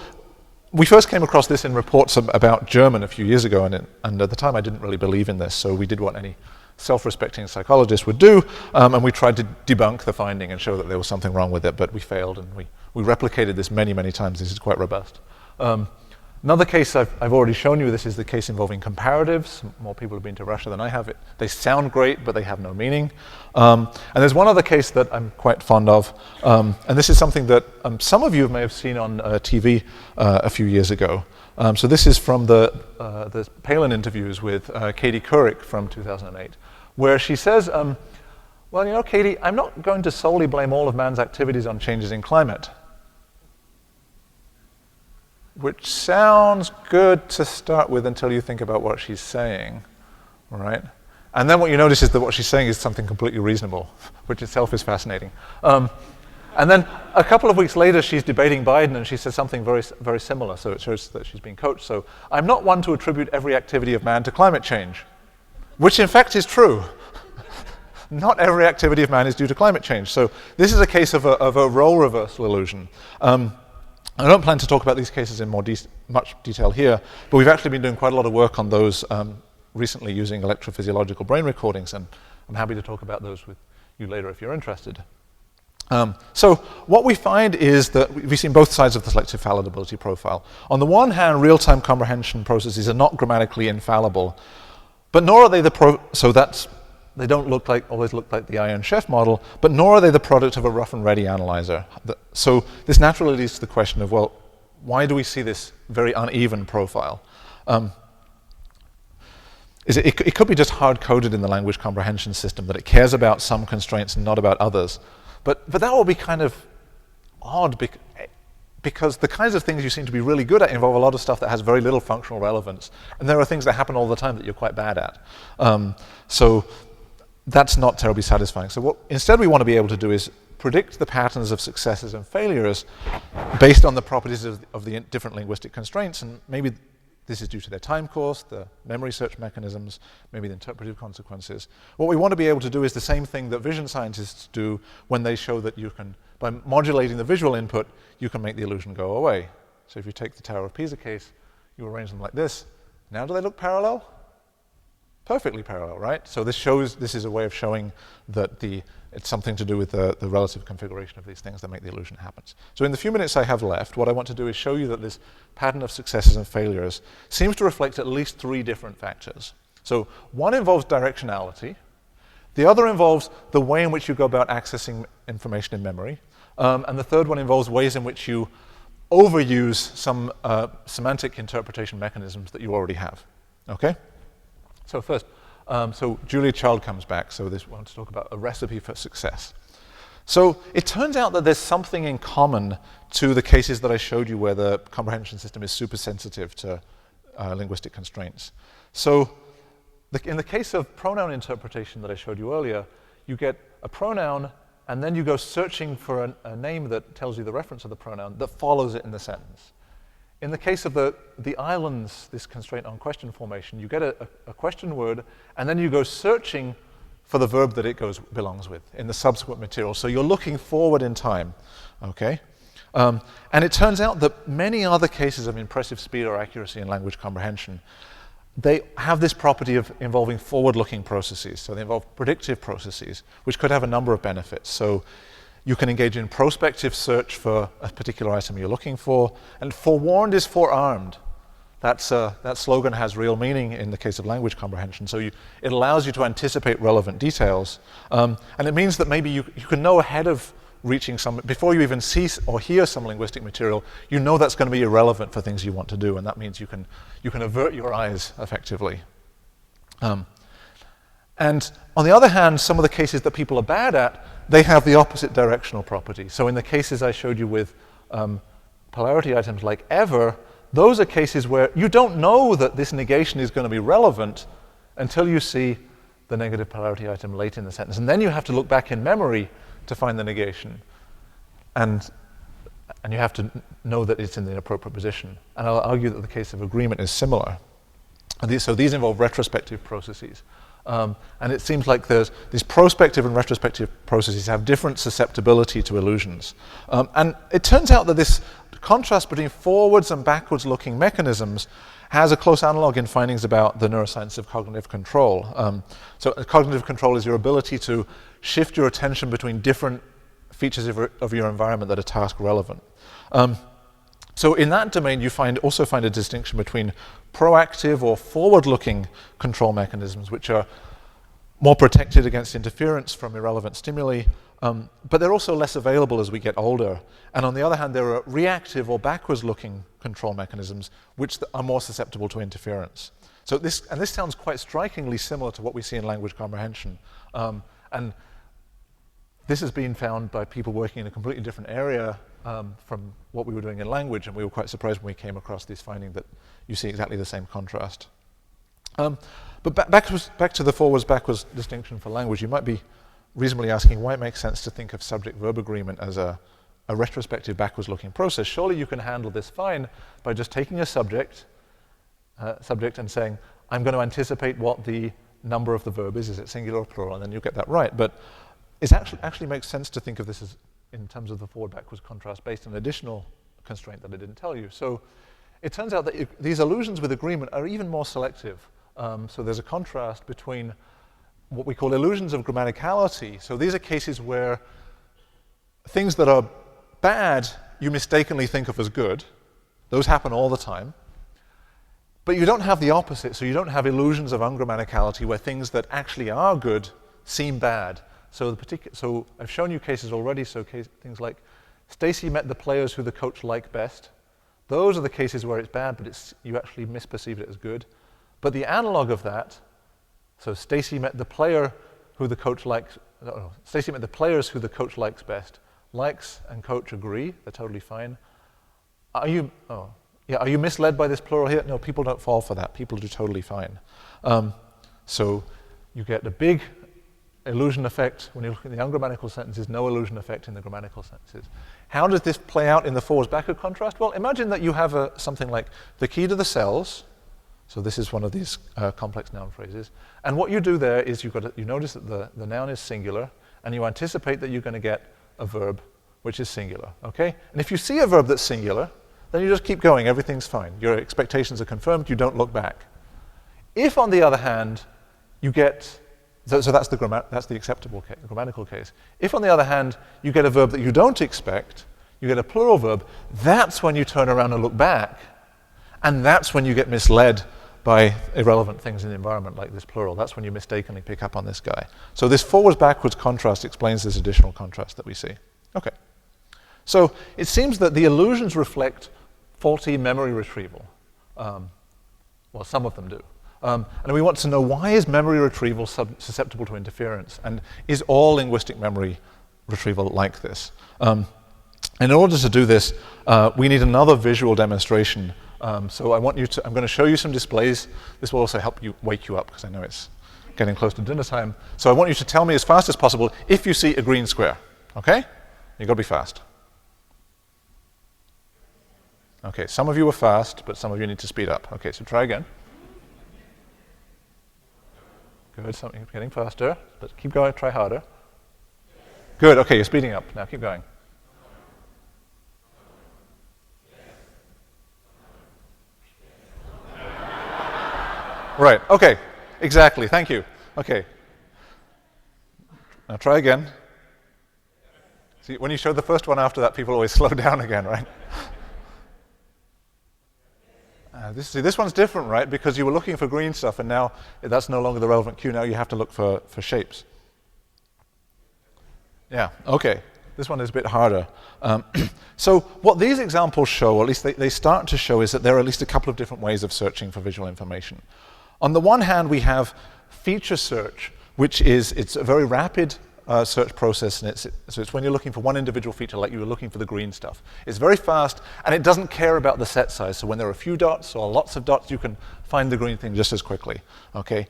we first came across this in reports about German a few years ago, and at the time I didn't really believe in this, so we did what any self-respecting psychologist would do, and we tried to debunk the finding and show that there was something wrong with it, but we failed, and we replicated this many, many times. This is quite robust. Another case I've already shown you, this is the case involving comparatives. More people have been to Russia than I have. They sound great, but they have no meaning. And there's one other case that I'm quite fond of, and this is something that some of you may have seen on TV a few years ago. So this is from the Palin interviews with Katie Couric from 2008, where she says, well, you know, Katie, I'm not going to solely blame all of man's activities on changes in climate. Which sounds good to start with until you think about what she's saying, all right? And then what you notice is that what she's saying is something completely reasonable, which itself is fascinating. And then a couple of weeks later, she's debating Biden, and she says something very, very similar, so it shows that she's being coached. So I'm not one to attribute every activity of man to climate change, which in fact is true. Not every activity of man is due to climate change. So this is a case of a role reversal illusion. I don't plan to talk about these cases in much detail here, but we've actually been doing quite a lot of work on those recently using electrophysiological brain recordings, and I'm happy to talk about those with you later if you're interested. So what we find is that we've seen both sides of the selective fallibility profile. On the one hand, real-time comprehension processes are not grammatically infallible, but nor are they they don't always look like the Iron Chef model, but nor are they the product of a rough and ready analyzer. So this naturally leads to the question of, well, why do we see this very uneven profile? It could be just hard-coded in the language comprehension system, that it cares about some constraints and not about others. But that will be kind of odd, because the kinds of things you seem to be really good at involve a lot of stuff that has very little functional relevance. And there are things that happen all the time that you're quite bad at. So that's not terribly satisfying. So what instead we want to be able to do is predict the patterns of successes and failures based on the properties of the different linguistic constraints, and maybe this is due to their time course, the memory search mechanisms, maybe the interpretive consequences. What we want to be able to do is the same thing that vision scientists do when they show that you can, by modulating the visual input, you can make the illusion go away. So if you take the Tower of Pisa case, you arrange them like this. Now do they look parallel? Perfectly parallel, right? So this is a way of showing that it's something to do with the relative configuration of these things that make the illusion happen. So in the few minutes I have left, what I want to do is show you that this pattern of successes and failures seems to reflect at least 3 different factors. So one involves directionality, the other involves the way in which you go about accessing information in memory, and the third one involves ways in which you overuse some semantic interpretation mechanisms that you already have. Okay? So first, so Julia Child comes back, so we want to talk about a recipe for success. So it turns out that there's something in common to the cases that I showed you where the comprehension system is super sensitive to linguistic constraints. So in the case of pronoun interpretation that I showed you earlier, you get a pronoun and then you go searching for a name that tells you the reference of the pronoun that follows it in the sentence. In the case of the islands, this constraint on question formation, you get a question word, and then you go searching for the verb that it belongs with in the subsequent material. So you're looking forward in time, okay? And it turns out that many other cases of impressive speed or accuracy in language comprehension, they have this property of involving forward-looking processes. So they involve predictive processes, which could have a number of benefits. So you can engage in prospective search for a particular item you're looking for, and forewarned is forearmed. That slogan has real meaning in the case of language comprehension. So it allows you to anticipate relevant details, and it means that maybe you can know ahead of reaching before you even see or hear some linguistic material, you know that's going to be irrelevant for things you want to do, and that means you can avert your eyes effectively. And on the other hand, some of the cases that people are bad at, they have the opposite directional property. So in the cases I showed you with polarity items like ever, those are cases where you don't know that this negation is going to be relevant until you see the negative polarity item late in the sentence. And then you have to look back in memory to find the negation. And you have to know that it's in the appropriate position. And I'll argue that the case of agreement is similar. And so these involve retrospective processes. And it seems like these prospective and retrospective processes have different susceptibility to illusions. And it turns out that this contrast between forwards and backwards looking mechanisms has a close analog in findings about the neuroscience of cognitive control. So cognitive control is your ability to shift your attention between different features of your environment that are task relevant. So in that domain, you also find a distinction between proactive or forward-looking control mechanisms, which are more protected against interference from irrelevant stimuli, but they're also less available as we get older. And on the other hand, there are reactive or backwards-looking control mechanisms, which are more susceptible to interference. So this sounds quite strikingly similar to what we see in language comprehension. And this has been found by people working in a completely different area from what we were doing in language, and we were quite surprised when we came across this finding that you see exactly the same contrast. But back to the forwards-backwards distinction for language, you might be reasonably asking why it makes sense to think of subject-verb agreement as a retrospective backwards-looking process. Surely you can handle this fine by just taking a subject and saying, I'm going to anticipate what the number of the verb is it singular or plural, and then you'll get that right. But it actually makes sense to think of this as in terms of the forward-backwards contrast based on an additional constraint that I didn't tell you. So it turns out that these illusions with agreement are even more selective. So there's a contrast between what we call illusions of grammaticality. So these are cases where things that are bad you mistakenly think of as good. Those happen all the time. But you don't have the opposite. So you don't have illusions of ungrammaticality where things that actually are good seem bad. So I've shown you cases already, so things like Stacy met the players who the coach liked best. Those are the cases where it's bad, but you actually misperceive it as good. But the analog of that, so Stacy met the player who the coach likes, Stacy met the players who the coach likes best. Likes and coach agree, they're totally fine. Are you misled by this plural here? No, people don't fall for that. People do totally fine. So you get a big illusion effect when you look at the ungrammatical sentences, no illusion effect in the grammatical sentences. How does this play out in the forwards-backward contrast? Well, imagine that you have something like the key to the cells. So this is one of these complex noun phrases. And what you do there is you notice that the noun is singular, and you anticipate that you're going to get a verb which is singular, okay? And if you see a verb that's singular, then you just keep going, everything's fine. Your expectations are confirmed, you don't look back. If, on the other hand, you get, so that's the acceptable case, grammatical case. If, on the other hand, you get a verb that you don't expect, you get a plural verb, that's when you turn around and look back, and that's when you get misled by irrelevant things in the environment like this plural. That's when you mistakenly pick up on this guy. So this forwards-backwards contrast explains this additional contrast that we see. Okay. So it seems that the illusions reflect faulty memory retrieval. Well, some of them do. And we want to know, why is memory retrieval susceptible to interference? And is all linguistic memory retrieval like this? And in order to do this, we need another visual demonstration. So I'm going to show you some displays. This will also help you wake you up, because I know it's getting close to dinner time. So I want you to tell me as fast as possible if you see a green square. Okay? You've got to be fast. Okay, some of you are fast, but some of you need to speed up. Okay, so try again. Good, something getting faster. But keep going, try harder. Good, okay, you're speeding up. Now keep going. Right, okay, exactly, thank you. Okay. Now try again. See, when you show the first one after that, people always slow down again, right? This one's different, right? Because you were looking for green stuff, and now that's no longer the relevant cue. Now you have to look for shapes. Yeah, okay. This one is a bit harder. So what these examples show, or at least they start to show, is that there are at least a couple of different ways of searching for visual information. On the one hand, we have feature search, which is, it's a very rapid search process, and so it's when you're looking for one individual feature, like you were looking for the green stuff. It's very fast, and it doesn't care about the set size. So when there are a few dots or lots of dots, you can find the green thing just as quickly. Okay.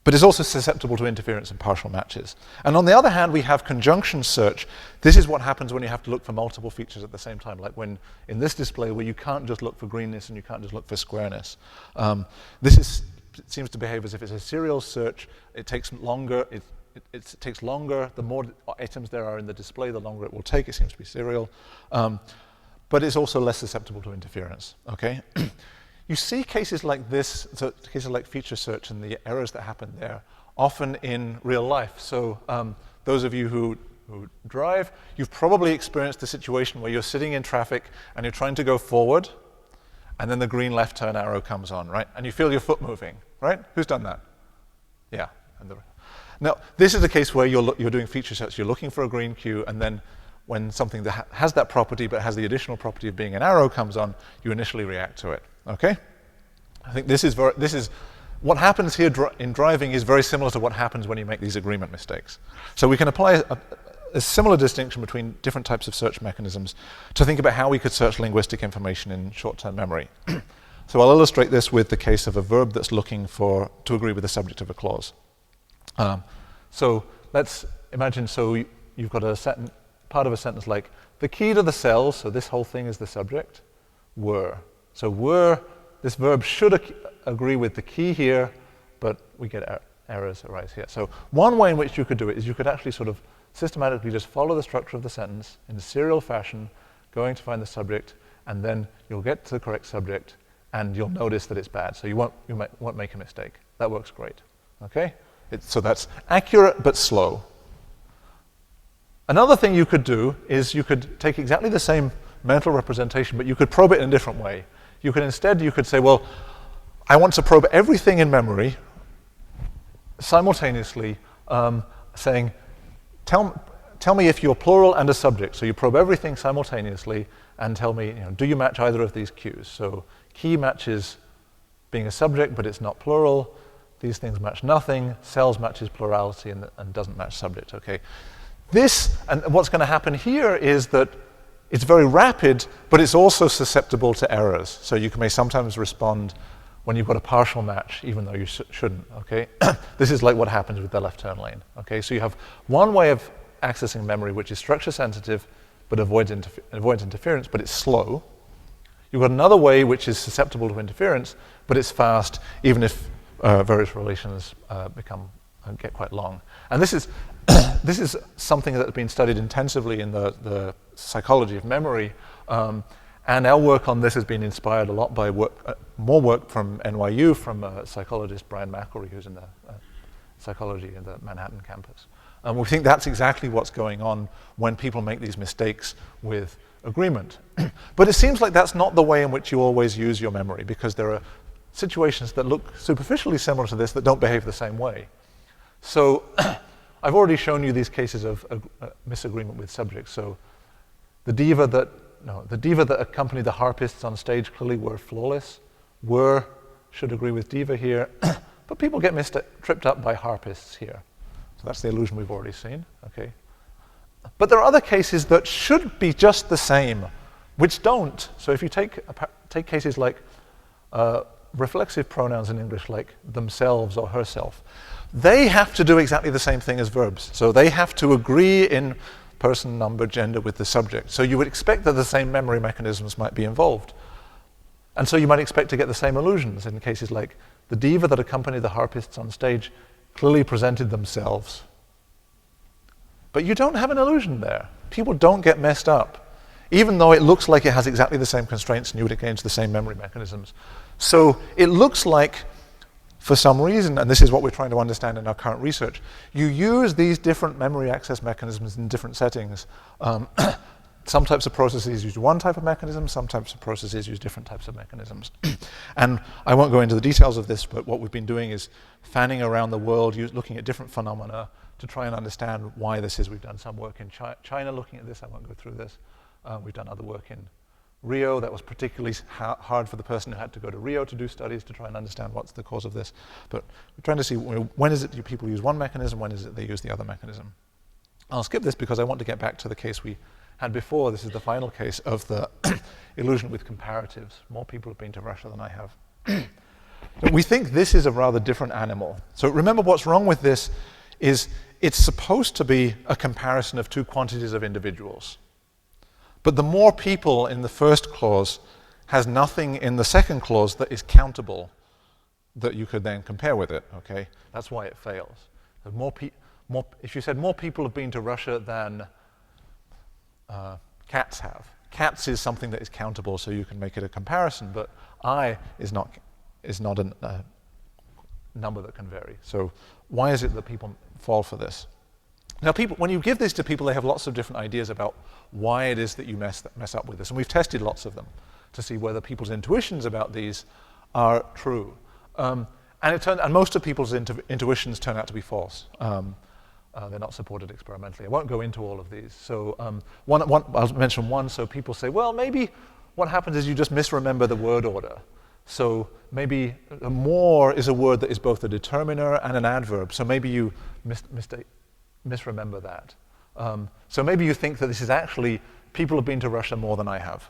But it's also susceptible to interference and partial matches. And on the other hand, we have conjunction search. This is what happens when you have to look for multiple features at the same time, like when in this display where you can't just look for greenness and you can't just look for squareness. It seems to behave as if it's a serial search. It takes longer. It takes longer. The more items there are in the display, the longer it will take. It seems to be serial. But it's also less susceptible to interference. Okay. You see cases like this, so cases like feature search and the errors that happen there, often in real life. So those of you who drive, you've probably experienced a situation where you're sitting in traffic and you're trying to go forward, and then the green left turn arrow comes on, right? And you feel your foot moving, right? Who's done that? Yeah. Now, this is a case where you're doing feature search. You're looking for a green cue, and then when something that has that property but has the additional property of being an arrow comes on, you initially react to it. Okay? I think this is what happens here in driving is very similar to what happens when you make these agreement mistakes. So we can apply a similar distinction between different types of search mechanisms to think about how we could search linguistic information in short-term memory. So I'll illustrate this with the case of a verb that's looking to agree with the subject of a clause. So let's imagine, you've got part of a sentence like, the key to the cells, so this whole thing is the subject, were. So this verb should agree with the key here, but we get errors arise here. So one way in which you could do it is you could actually sort of systematically just follow the structure of the sentence in a serial fashion, going to find the subject, and then you'll get to the correct subject, and you'll notice that it's bad. So you won't make a mistake. That works great. Okay? So that's accurate but slow. Another thing you could do is you could take exactly the same mental representation, but you could probe it in a different way. You could say, well, I want to probe everything in memory simultaneously, saying, tell me if you're plural and a subject. So you probe everything simultaneously and tell me, do you match either of these cues? So key matches being a subject, but it's not plural. These things match nothing. Cells matches plurality and doesn't match subject. Okay. And what's going to happen here is that it's very rapid, but it's also susceptible to errors. So you may sometimes respond when you've got a partial match, even though you shouldn't, okay? This is like what happens with the left turn lane, okay? So you have one way of accessing memory, which is structure sensitive, but avoids interference, but it's slow. You've got another way, which is susceptible to interference, but it's fast, even if various relations get quite long. And this is something that's been studied intensively in the psychology of memory, and our work on this has been inspired a lot by more work from NYU, from psychologist Brian McElroy, who's in the psychology in the Manhattan campus. And we think that's exactly what's going on when people make these mistakes with agreement. But it seems like that's not the way in which you always use your memory, because there are situations that look superficially similar to this that don't behave the same way. So I've already shown you these cases of misagreement with subjects. So the diva that accompanied the harpists on stage clearly were flawless. Should agree with diva here, but people get tripped up by harpists here. So that's the illusion we've already seen, okay? But there are other cases that should be just the same, which don't. So if you take cases like reflexive pronouns in English, like themselves or herself, they have to do exactly the same thing as verbs. So they have to agree in person, number, gender with the subject. So you would expect that the same memory mechanisms might be involved. And so you might expect to get the same illusions in cases like the diva that accompanied the harpists on stage clearly presented themselves. But you don't have an illusion there. People don't get messed up, even though it looks like it has exactly the same constraints and you would engage the same memory mechanisms. So it looks like, for some reason, and this is what we're trying to understand in our current research, you use these different memory access mechanisms in different settings. Some types of processes use one type of mechanism, some types of processes use different types of mechanisms. And I won't go into the details of this, but what we've been doing is fanning around the world, looking at different phenomena to try and understand why this is. We've done some work in China looking at this. I won't go through this. We've done other work in Rio. That was particularly hard for the person who had to go to Rio to do studies to try and understand what's the cause of this. But we're trying to see when is it people use one mechanism, when is it they use the other mechanism. I'll skip this because I want to get back to the case we had before. This is the final case of the illusion with comparatives. More people have been to Russia than I have. We think this is a rather different animal. So remember, what's wrong with this is it's supposed to be a comparison of two quantities of individuals. But the more people in the first clause has nothing in the second clause that is countable that you could then compare with it, okay? That's why it fails. If you said more people have been to Russia than cats have, cats is something that is countable, so you can make it a comparison, but I is not a number that can vary. So why is it that people fall for this? Now, when you give this to people, they have lots of different ideas about why it is that you mess up with this. And we've tested lots of them to see whether people's intuitions about these are true. And most of people's intuitions turn out to be false. They're not supported experimentally. I won't go into all of these. So I'll mention one. So people say, well, maybe what happens is you just misremember the word order. So maybe more is a word that is both a determiner and an adverb. So maybe you misremember that. So maybe you think that this is actually, people have been to Russia more than I have.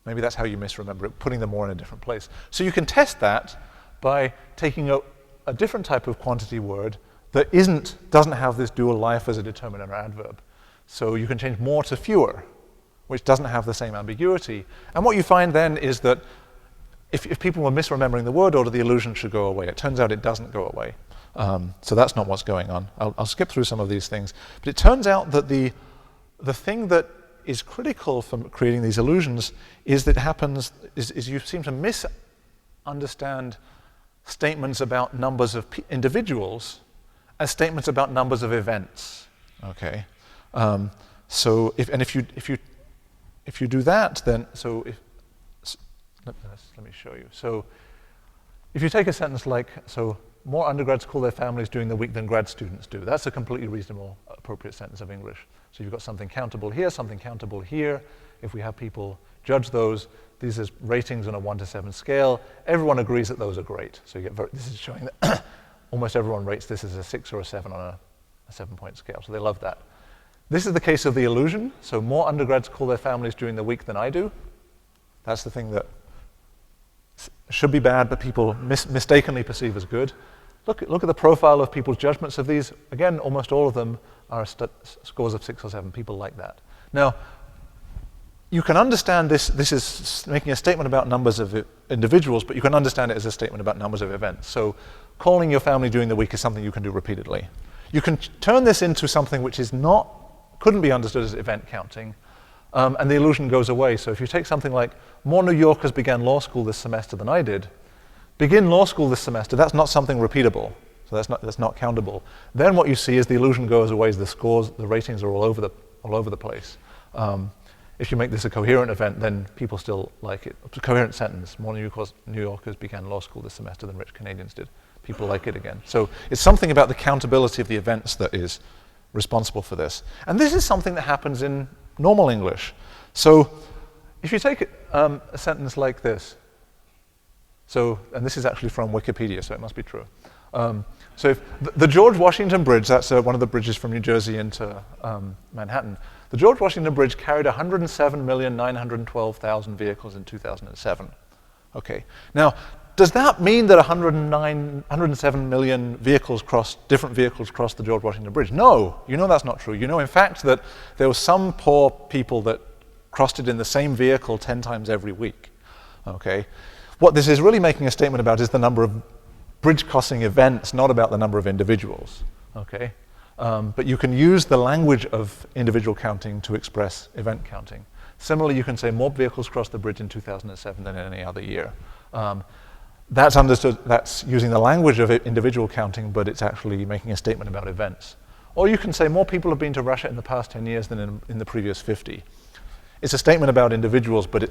Maybe that's how you misremember it, putting the more in a different place. So you can test that by taking a different type of quantity word that doesn't have this dual life as a determiner or adverb. So you can change more to fewer, which doesn't have the same ambiguity. And what you find then is that if people were misremembering the word order, the illusion should go away. It turns out it doesn't go away. So that's not what's going on. I'll skip through some of these things. But it turns out that the thing that is critical for creating these illusions is you seem to misunderstand statements about numbers of individuals as statements about numbers of events. Okay. So if you do that, then let me show you. So if you take a sentence like, so more undergrads call their families during the week than grad students do. That's a completely reasonable, appropriate sentence of English. So you've got something countable here, something countable here. If we have people judge those, these are ratings on a 1 to 7 scale. Everyone agrees that those are great. So this is showing that almost everyone rates this as a 6 or a 7 on a 7-point scale. So they love that. This is the case of the illusion. So more undergrads call their families during the week than I do. That's the thing that should be bad, but people mistakenly perceive as good. Look at the profile of people's judgments of these. Again, almost all of them are scores of 6 or 7. People like that. Now, you can understand this. This is making a statement about numbers of individuals, but you can understand it as a statement about numbers of events. So calling your family during the week is something you can do repeatedly. You can turn this into something which couldn't be understood as event counting, and the illusion goes away. So if you take something like, more New Yorkers began law school this semester than I did, begin law school this semester, that's not something repeatable. So that's not countable. Then what you see is the illusion goes away, the ratings are all over the place. If you make this a coherent event, then people still like it. It's a coherent sentence. More New Yorkers began law school this semester than rich Canadians did. People like it again. So it's something about the countability of the events that is responsible for this. And this is something that happens in normal English. So if you take a sentence like this, and this is actually from Wikipedia, so it must be true. So if the George Washington Bridge, that's one of the bridges from New Jersey into Manhattan, the George Washington Bridge carried 107,912,000 vehicles in 2007. Okay. Now, does that mean that 107 million different vehicles crossed the George Washington Bridge? No, you know that's not true. You know, in fact, that there were some poor people that crossed it in the same vehicle 10 times every week. Okay. What this is really making a statement about is the number of bridge crossing events, not about the number of individuals. Okay. But you can use the language of individual counting to express event counting. Similarly, you can say more vehicles crossed the bridge in 2007 than in any other year. That's understood, that's using the language of individual counting, but it's actually making a statement about events. Or you can say more people have been to Russia in the past 10 years than in the previous 50. It's a statement about individuals, but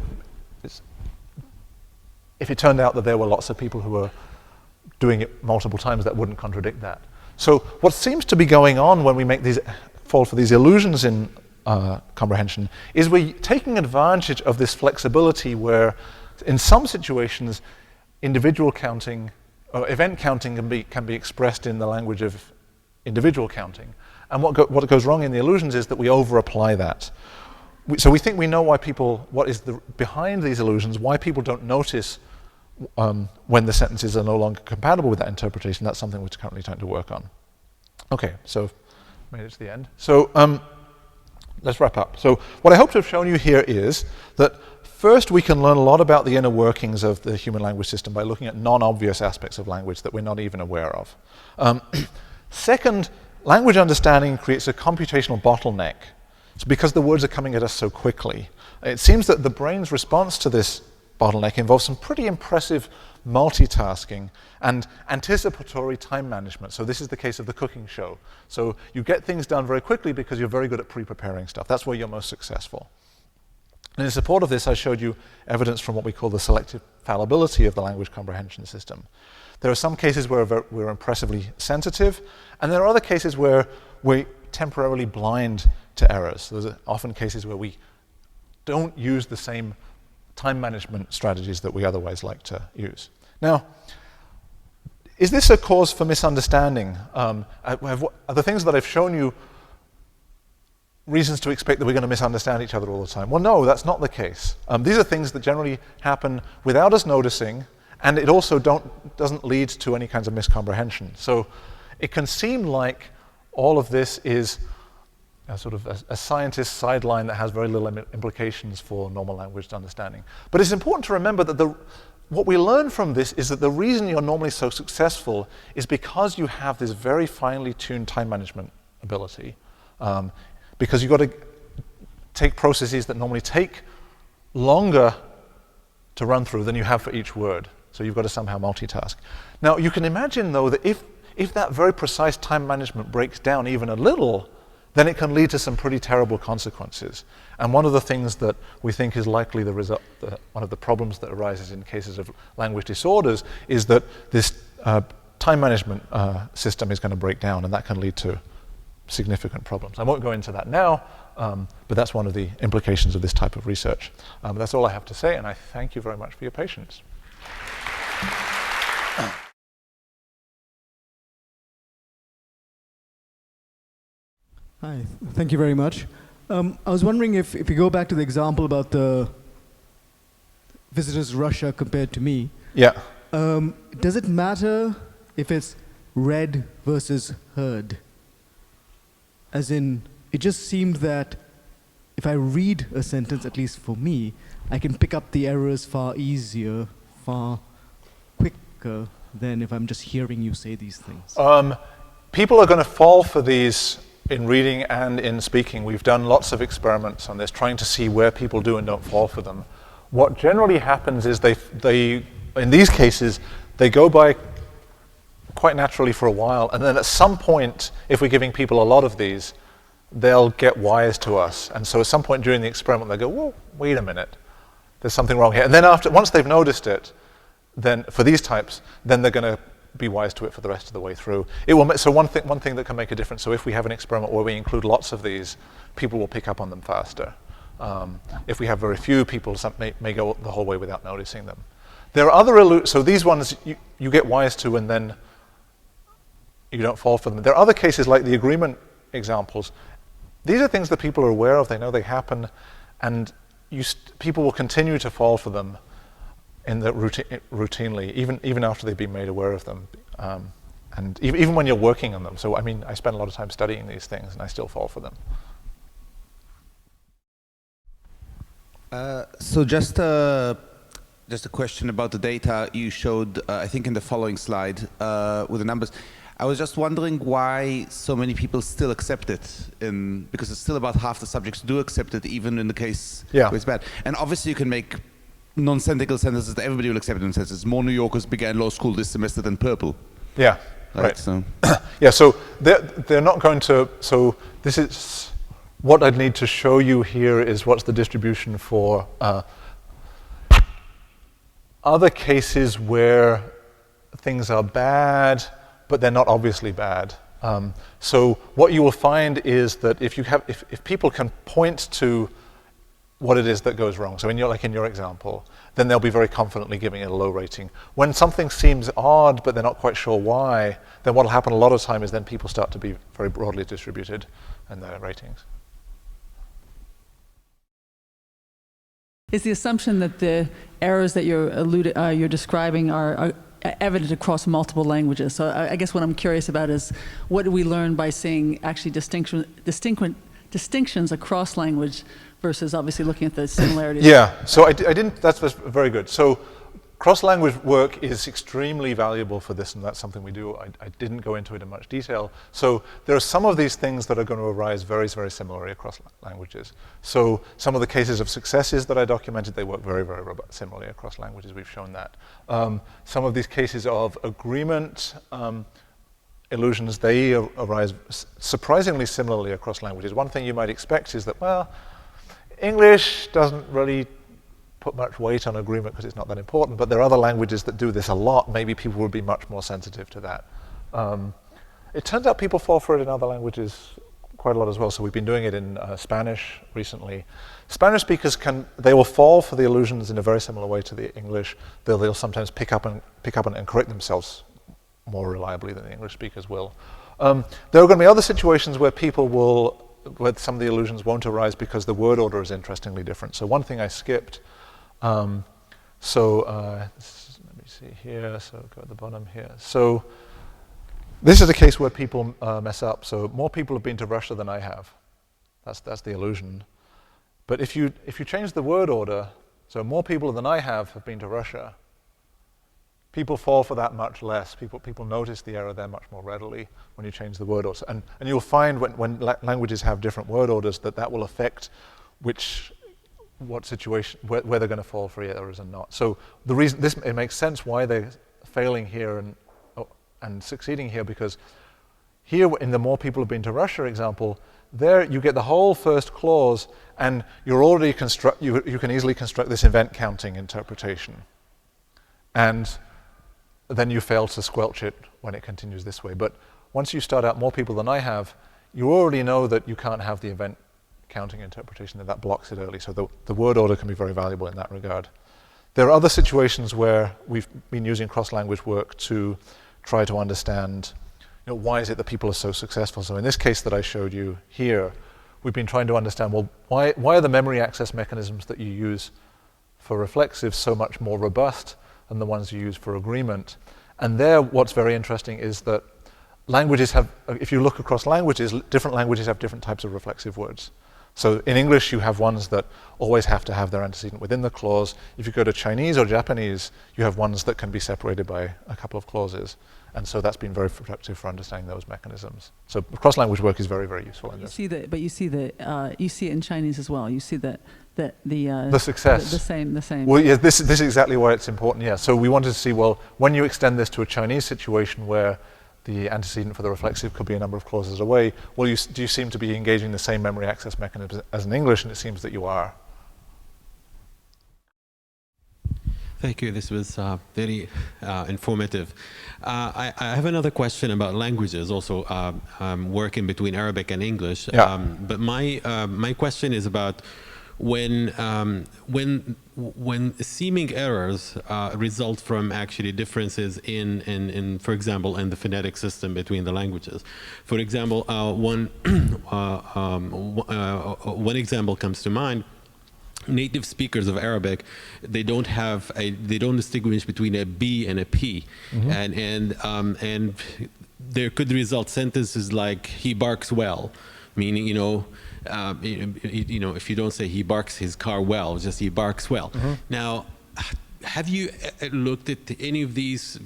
if it turned out that there were lots of people who were doing it multiple times, that wouldn't contradict that. So what seems to be going on when we make fall for these illusions in comprehension is we're taking advantage of this flexibility where in some situations individual counting or event counting can be expressed in the language of individual counting. And what goes wrong in the illusions is that we over-apply that. So we think we know why people, what is behind these illusions, why people don't notice when the sentences are no longer compatible with that interpretation. That's something we're currently trying to work on. Okay, so made it to the end. So let's wrap up. So what I hope to have shown you here is that first we can learn a lot about the inner workings of the human language system by looking at non-obvious aspects of language that we're not even aware of. Second, language understanding creates a computational bottleneck. It's because the words are coming at us so quickly. It seems that the brain's response to this bottleneck involves some pretty impressive multitasking and anticipatory time management. So this is the case of the cooking show. So you get things done very quickly because you're very good at pre-preparing stuff. That's where you're most successful. And in support of this, I showed you evidence from what we call the selective fallibility of the language comprehension system. There are some cases where we're impressively sensitive, and there are other cases where we're temporarily blind to errors. Those are often cases where we don't use the same time management strategies that we otherwise like to use. Now, is this a cause for misunderstanding? Are the things that I've shown you reasons to expect that we're going to misunderstand each other all the time? Well, no, that's not the case. These are things that generally happen without us noticing, and it also doesn't lead to any kinds of miscomprehension. So it can seem like all of this is a sort of a scientist's sideline that has very little implications for normal language understanding. But it's important to remember that what we learn from this is that the reason you're normally so successful is because you have this very finely tuned time management ability. Because you've got to take processes that normally take longer to run through than you have for each word. So you've got to somehow multitask. Now, you can imagine, though, that if that very precise time management breaks down even a little, then it can lead to some pretty terrible consequences. And one of the things that we think is likely the result, one of the problems that arises in cases of language disorders is that this time management system is going to break down, and that can lead to significant problems. I won't go into that now, but that's one of the implications of this type of research. That's all I have to say, and I thank you very much for your patience. Hi, thank you very much. I was wondering if you go back to the example about the visitors to Russia compared to me. Yeah. Does it matter if it's read versus heard? As in, it just seemed that if I read a sentence, at least for me, I can pick up the errors far easier, far quicker than if I'm just hearing you say these things. People are going to fall for these in reading and in speaking. We've done lots of experiments on this, trying to see where people do and don't fall for them. What generally happens is they in these cases, they go by quite naturally for a while, and then at some point, if we're giving people a lot of these, they'll get wise to us. And so at some point during the experiment, they'll go, whoa, wait a minute, there's something wrong here. And then once they've noticed it, then for these types, then they're going to be wise to it for the rest of the way through. So one thing that can make a difference, so if we have an experiment where we include lots of these, people will pick up on them faster. If we have very few, people may go the whole way without noticing them. There are other so these ones you get wise to and then you don't fall for them. There are other cases like the agreement examples. These are things that people are aware of, they know they happen, and people will continue to fall for them in the routinely, even after they've been made aware of them, and even when you're working on them. So I mean, I spend a lot of time studying these things, and I still fall for them. So just a question about the data you showed, I think in the following slide with the numbers. I was just wondering why so many people still accept it, because it's still about half the subjects do accept it, even in the case where it's bad. And obviously you can make nonsensical sentences that everybody will accept in sentences. More New Yorkers began law school this semester than purple. Yeah, right. So. Yeah, so they're not going to, so this is, what I'd need to show you here is what's the distribution for other cases where things are bad, but they're not obviously bad. So what you will find is that if people can point to what it is that goes wrong, so in your example, then they'll be very confidently giving it a low rating. When something seems odd, but they're not quite sure why, then what will happen a lot of time is then people start to be very broadly distributed in their ratings. Is the assumption that the errors that you're describing are evident across multiple languages? So I guess what I'm curious about is, what do we learn by seeing actually distinctions across language versus obviously looking at the similarities? Yeah, so I didn't, that's very good. So cross-language work is extremely valuable for this, and that's something we do. I didn't go into it in much detail. So there are some of these things that are going to arise very, very similarly across languages. So some of the cases of successes that I documented, they work very, very similarly across languages. We've shown that. Some of these cases of agreement illusions, they arise surprisingly similarly across languages. One thing you might expect is that, well, English doesn't really put much weight on agreement because it's not that important, but there are other languages that do this a lot. Maybe people would be much more sensitive to that. It turns out people fall for it in other languages quite a lot as well. So we've been doing it in Spanish recently. Spanish speakers they will fall for the illusions in a very similar way to the English. They'll sometimes pick up and correct themselves more reliably than the English speakers will. There are going to be other situations where where some of the illusions won't arise because the word order is interestingly different. So one thing I skipped, let me see here, so go at the bottom here. So this is a case where people mess up. So more people have been to Russia than I have. That's the illusion. But if you change the word order, so more people than I have been to Russia, people fall for that much less. People notice the error there much more readily when you change the word order. And you'll find when languages have different word orders that will affect what situation, where they're going to fall for errors and not. So the reason it makes sense why they're failing here and succeeding here, because here in the more people have been to Russia example, there you get the whole first clause, and you're already you can easily construct this event counting interpretation, and then you fail to squelch it when it continues this way. But once you start out more people than I have, you already know that you can't have the event counting interpretation, that blocks it early. So the word order can be very valuable in that regard. There are other situations where we've been using cross-language work to try to understand, why is it that people are so successful? So in this case that I showed you here, we've been trying to understand, well, why are the memory access mechanisms that you use for reflexive so much more robust than the ones you use for agreement? And there, what's very interesting is that languages have, if you look across languages, different languages have different types of reflexive words. So in English, you have ones that always have to have their antecedent within the clause. If you go to Chinese or Japanese, you have ones that can be separated by a couple of clauses. And so that's been very productive for understanding those mechanisms. So cross-language work is very, very useful in this. You see it in Chinese as well. You see the success. The same. Well, yeah, this is exactly why it's important. Yeah. So we wanted to see, well, when you extend this to a Chinese situation where the antecedent for the reflexive could be a number of clauses away, well, do you seem to be engaging the same memory access mechanism as in English? And it seems that you are. Thank you. This was very informative. I have another question about languages, also working between Arabic and English. Yeah. But my question is about when seeming errors result from actually differences in, for example, in the phonetic system between the languages. For example, one example comes to mind. Native speakers of Arabic, they don't distinguish between a B and a P, mm-hmm. and there could result sentences like "he barks well," meaning if you don't say "he barks his car well," just "he barks well." Mm-hmm. Now, have you looked at any of these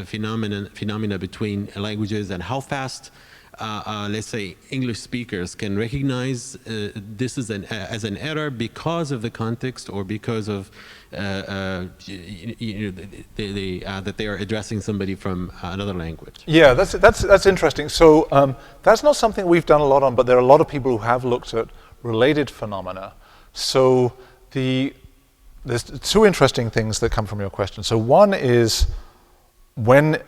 phenomena between languages, and how fast? Let's say English speakers can recognize this as an error because of the context, or because of that they are addressing somebody from another language. Yeah, that's interesting. So that's not something we've done a lot on, but there are a lot of people who have looked at related phenomena. So there's two interesting things that come from your question. So one is when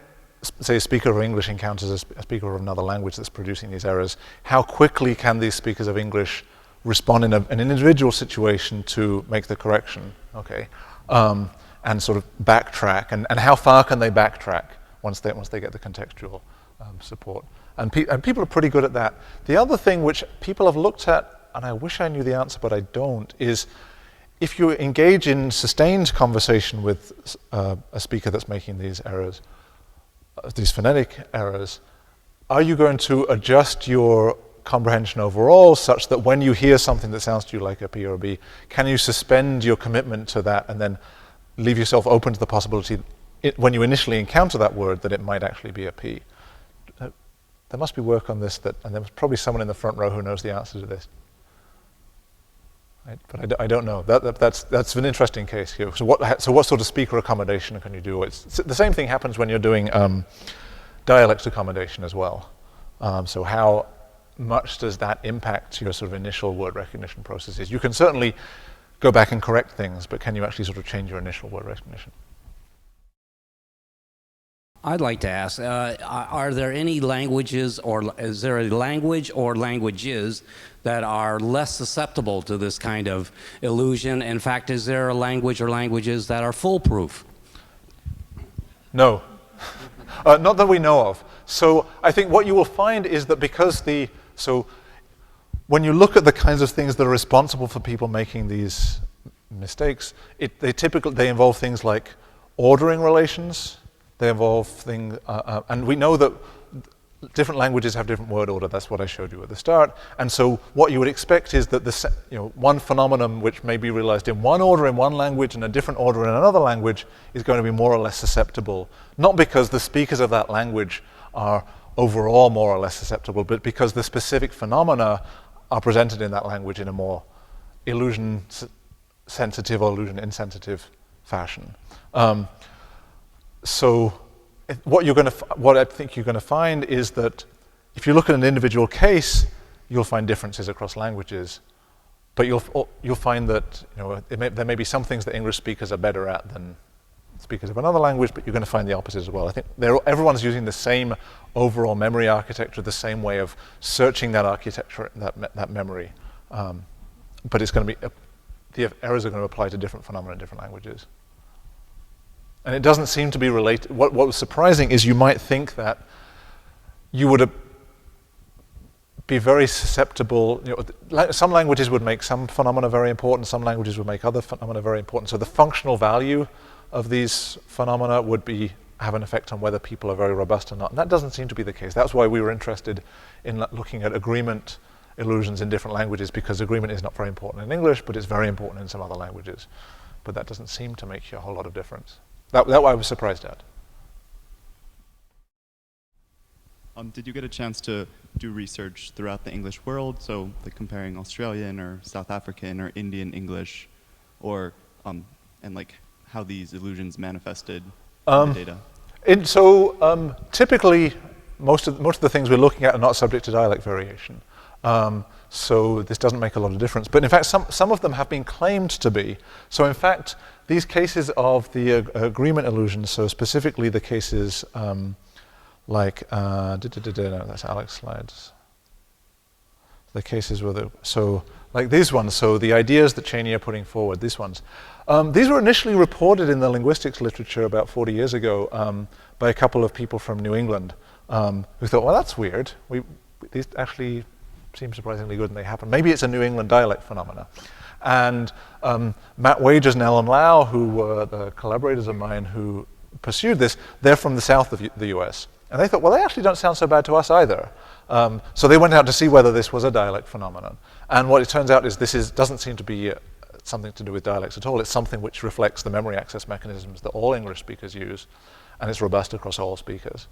say a speaker of English encounters a speaker of another language that's producing these errors, how quickly can these speakers of English respond in an individual situation to make the correction, okay, and sort of backtrack, and how far can they backtrack once they get the contextual support. And people are pretty good at that. The other thing which people have looked at, and I wish I knew the answer, but I don't, is if you engage in sustained conversation with a speaker that's making these errors, these phonetic errors, are you going to adjust your comprehension overall such that when you hear something that sounds to you like a P or a B, can you suspend your commitment to that and then leave yourself open to the possibility when you initially encounter that word that it might actually be a P? There must be work on this, and there's probably someone in the front row who knows the answer to this. Right? But I don't know. That's an interesting case here. So what sort of speaker accommodation can you do? The same thing happens when you're doing dialect accommodation as well. So how much does that impact your sort of initial word recognition processes? You can certainly go back and correct things, but can you actually sort of change your initial word recognition? I'd like to ask, are there any languages, or is there a language or languages that are less susceptible to this kind of illusion? In fact, is there a language or languages that are foolproof? No. Not that we know of. So I think what you will find is that because when you look at the kinds of things that are responsible for people making these mistakes, they involve things like ordering relations. They involve things, and we know that different languages have different word order. That's what I showed you at the start. And so what you would expect is that one phenomenon which may be realized in one order in one language and a different order in another language is going to be more or less susceptible, not because the speakers of that language are overall more or less susceptible, but because the specific phenomena are presented in that language in a more illusion-sensitive or illusion-insensitive fashion. So what I think you're going to find is that if you look at an individual case, you'll find differences across languages, but you'll find that there may be some things that English speakers are better at than speakers of another language, but you're going to find the opposite as well. I think everyone's using the same overall memory architecture, the same way of searching that architecture, that memory, but it's going to be the errors are going to apply to different phenomena in different languages. And it doesn't seem to be related. What was surprising is you might think that you would be very susceptible. Some languages would make some phenomena very important. Some languages would make other phenomena very important. So the functional value of these phenomena would have an effect on whether people are very robust or not. And that doesn't seem to be the case. That's why we were interested in looking at agreement illusions in different languages, because agreement is not very important in English, but it's very important in some other languages. But that doesn't seem to make a whole lot of difference. That I was surprised at. Did you get a chance to do research throughout the English world, so like comparing Australian or South African or Indian English, or and like how these illusions manifested in the data? Typically, most of the things we're looking at are not subject to dialect variation. So this doesn't make a lot of difference. But in fact, some of them have been claimed to be. So in fact, these cases of the agreement illusions, so specifically the cases like, no, that's Alex's slides. The cases were like these ones, so the ideas that Cheney are putting forward, these ones. These were initially reported in the linguistics literature about 40 years ago by a couple of people from New England who thought, well, that's weird. These actually seem surprisingly good and they happen. Maybe it's a New England dialect phenomena. And Matt Wagers and Ellen Lau, who were the collaborators of mine who pursued this, they're from the south of the US. And they thought, well, they actually don't sound so bad to us either. So they went out to see whether this was a dialect phenomenon. And what it turns out is doesn't seem to be something to do with dialects at all. It's something which reflects the memory access mechanisms that all English speakers use, and it's robust across all speakers.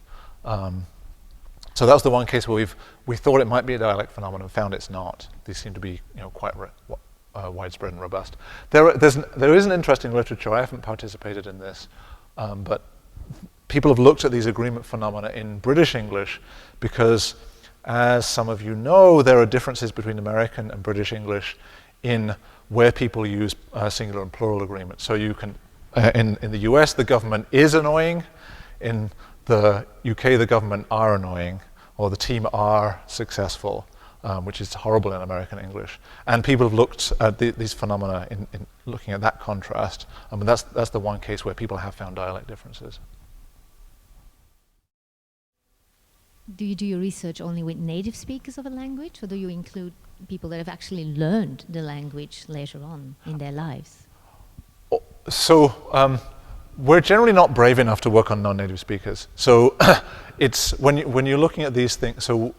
So that was the one case where we thought it might be a dialect phenomenon and found it's not. These seem to be quite widespread and robust. There is an interesting literature. I haven't participated in this, but people have looked at these agreement phenomena in British English because, as some of you know, there are differences between American and British English in where people use singular and plural agreement. So you can, in the US, the government is annoying. In the UK, the government are annoying, or the team are successful, which is horrible in American English. And people have looked at these phenomena in looking at that contrast. I mean, that's the one case where people have found dialect differences. Do you do your research only with native speakers of a language, or do you include people that have actually learned the language later on in their lives? So we're generally not brave enough to work on non-native speakers. So it's when you're looking at these things. So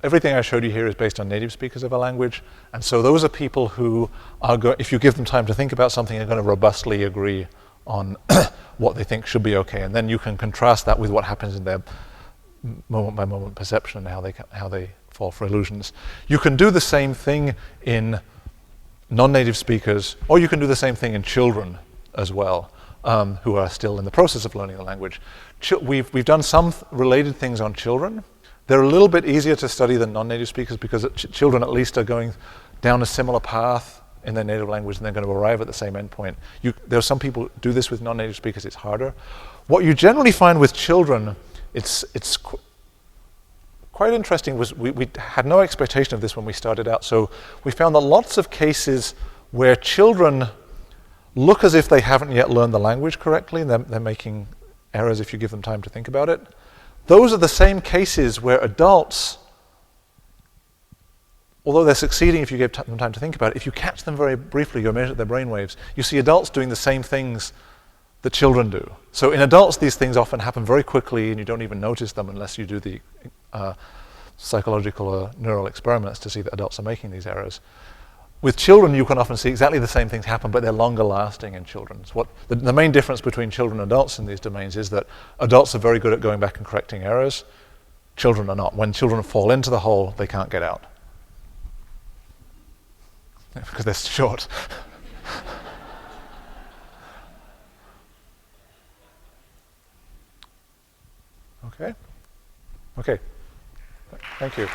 everything I showed you here is based on native speakers of a language, and so those are people who are if you give them time to think about something, they're going to robustly agree on what they think should be okay, and then you can contrast that with what happens in their moment-by-moment perception and how they fall for illusions. You can do the same thing in non-native speakers, or you can do the same thing in children as well, who are still in the process of learning the language. We've done some related things on children. They're a little bit easier to study than non-native speakers because children at least are going down a similar path in their native language and they're going to arrive at the same endpoint. There are some people who do this with non-native speakers, it's harder. What you generally find with children, it's quite interesting, we had no expectation of this when we started out, so we found that lots of cases where children look as if they haven't yet learned the language correctly, and they're making errors if you give them time to think about it. Those are the same cases where adults, although they're succeeding if you give them time to think about it, if you catch them very briefly, you measure their brain waves, you see adults doing the same things that children do. So in adults, these things often happen very quickly and you don't even notice them unless you do the psychological or neural experiments to see that adults are making these errors. With children, you can often see exactly the same things happen, but they're longer lasting in children. So the main difference between children and adults in these domains is that adults are very good at going back and correcting errors. Children are not. When children fall into the hole, they can't get out. Because they're short. Okay. Okay. Thank you.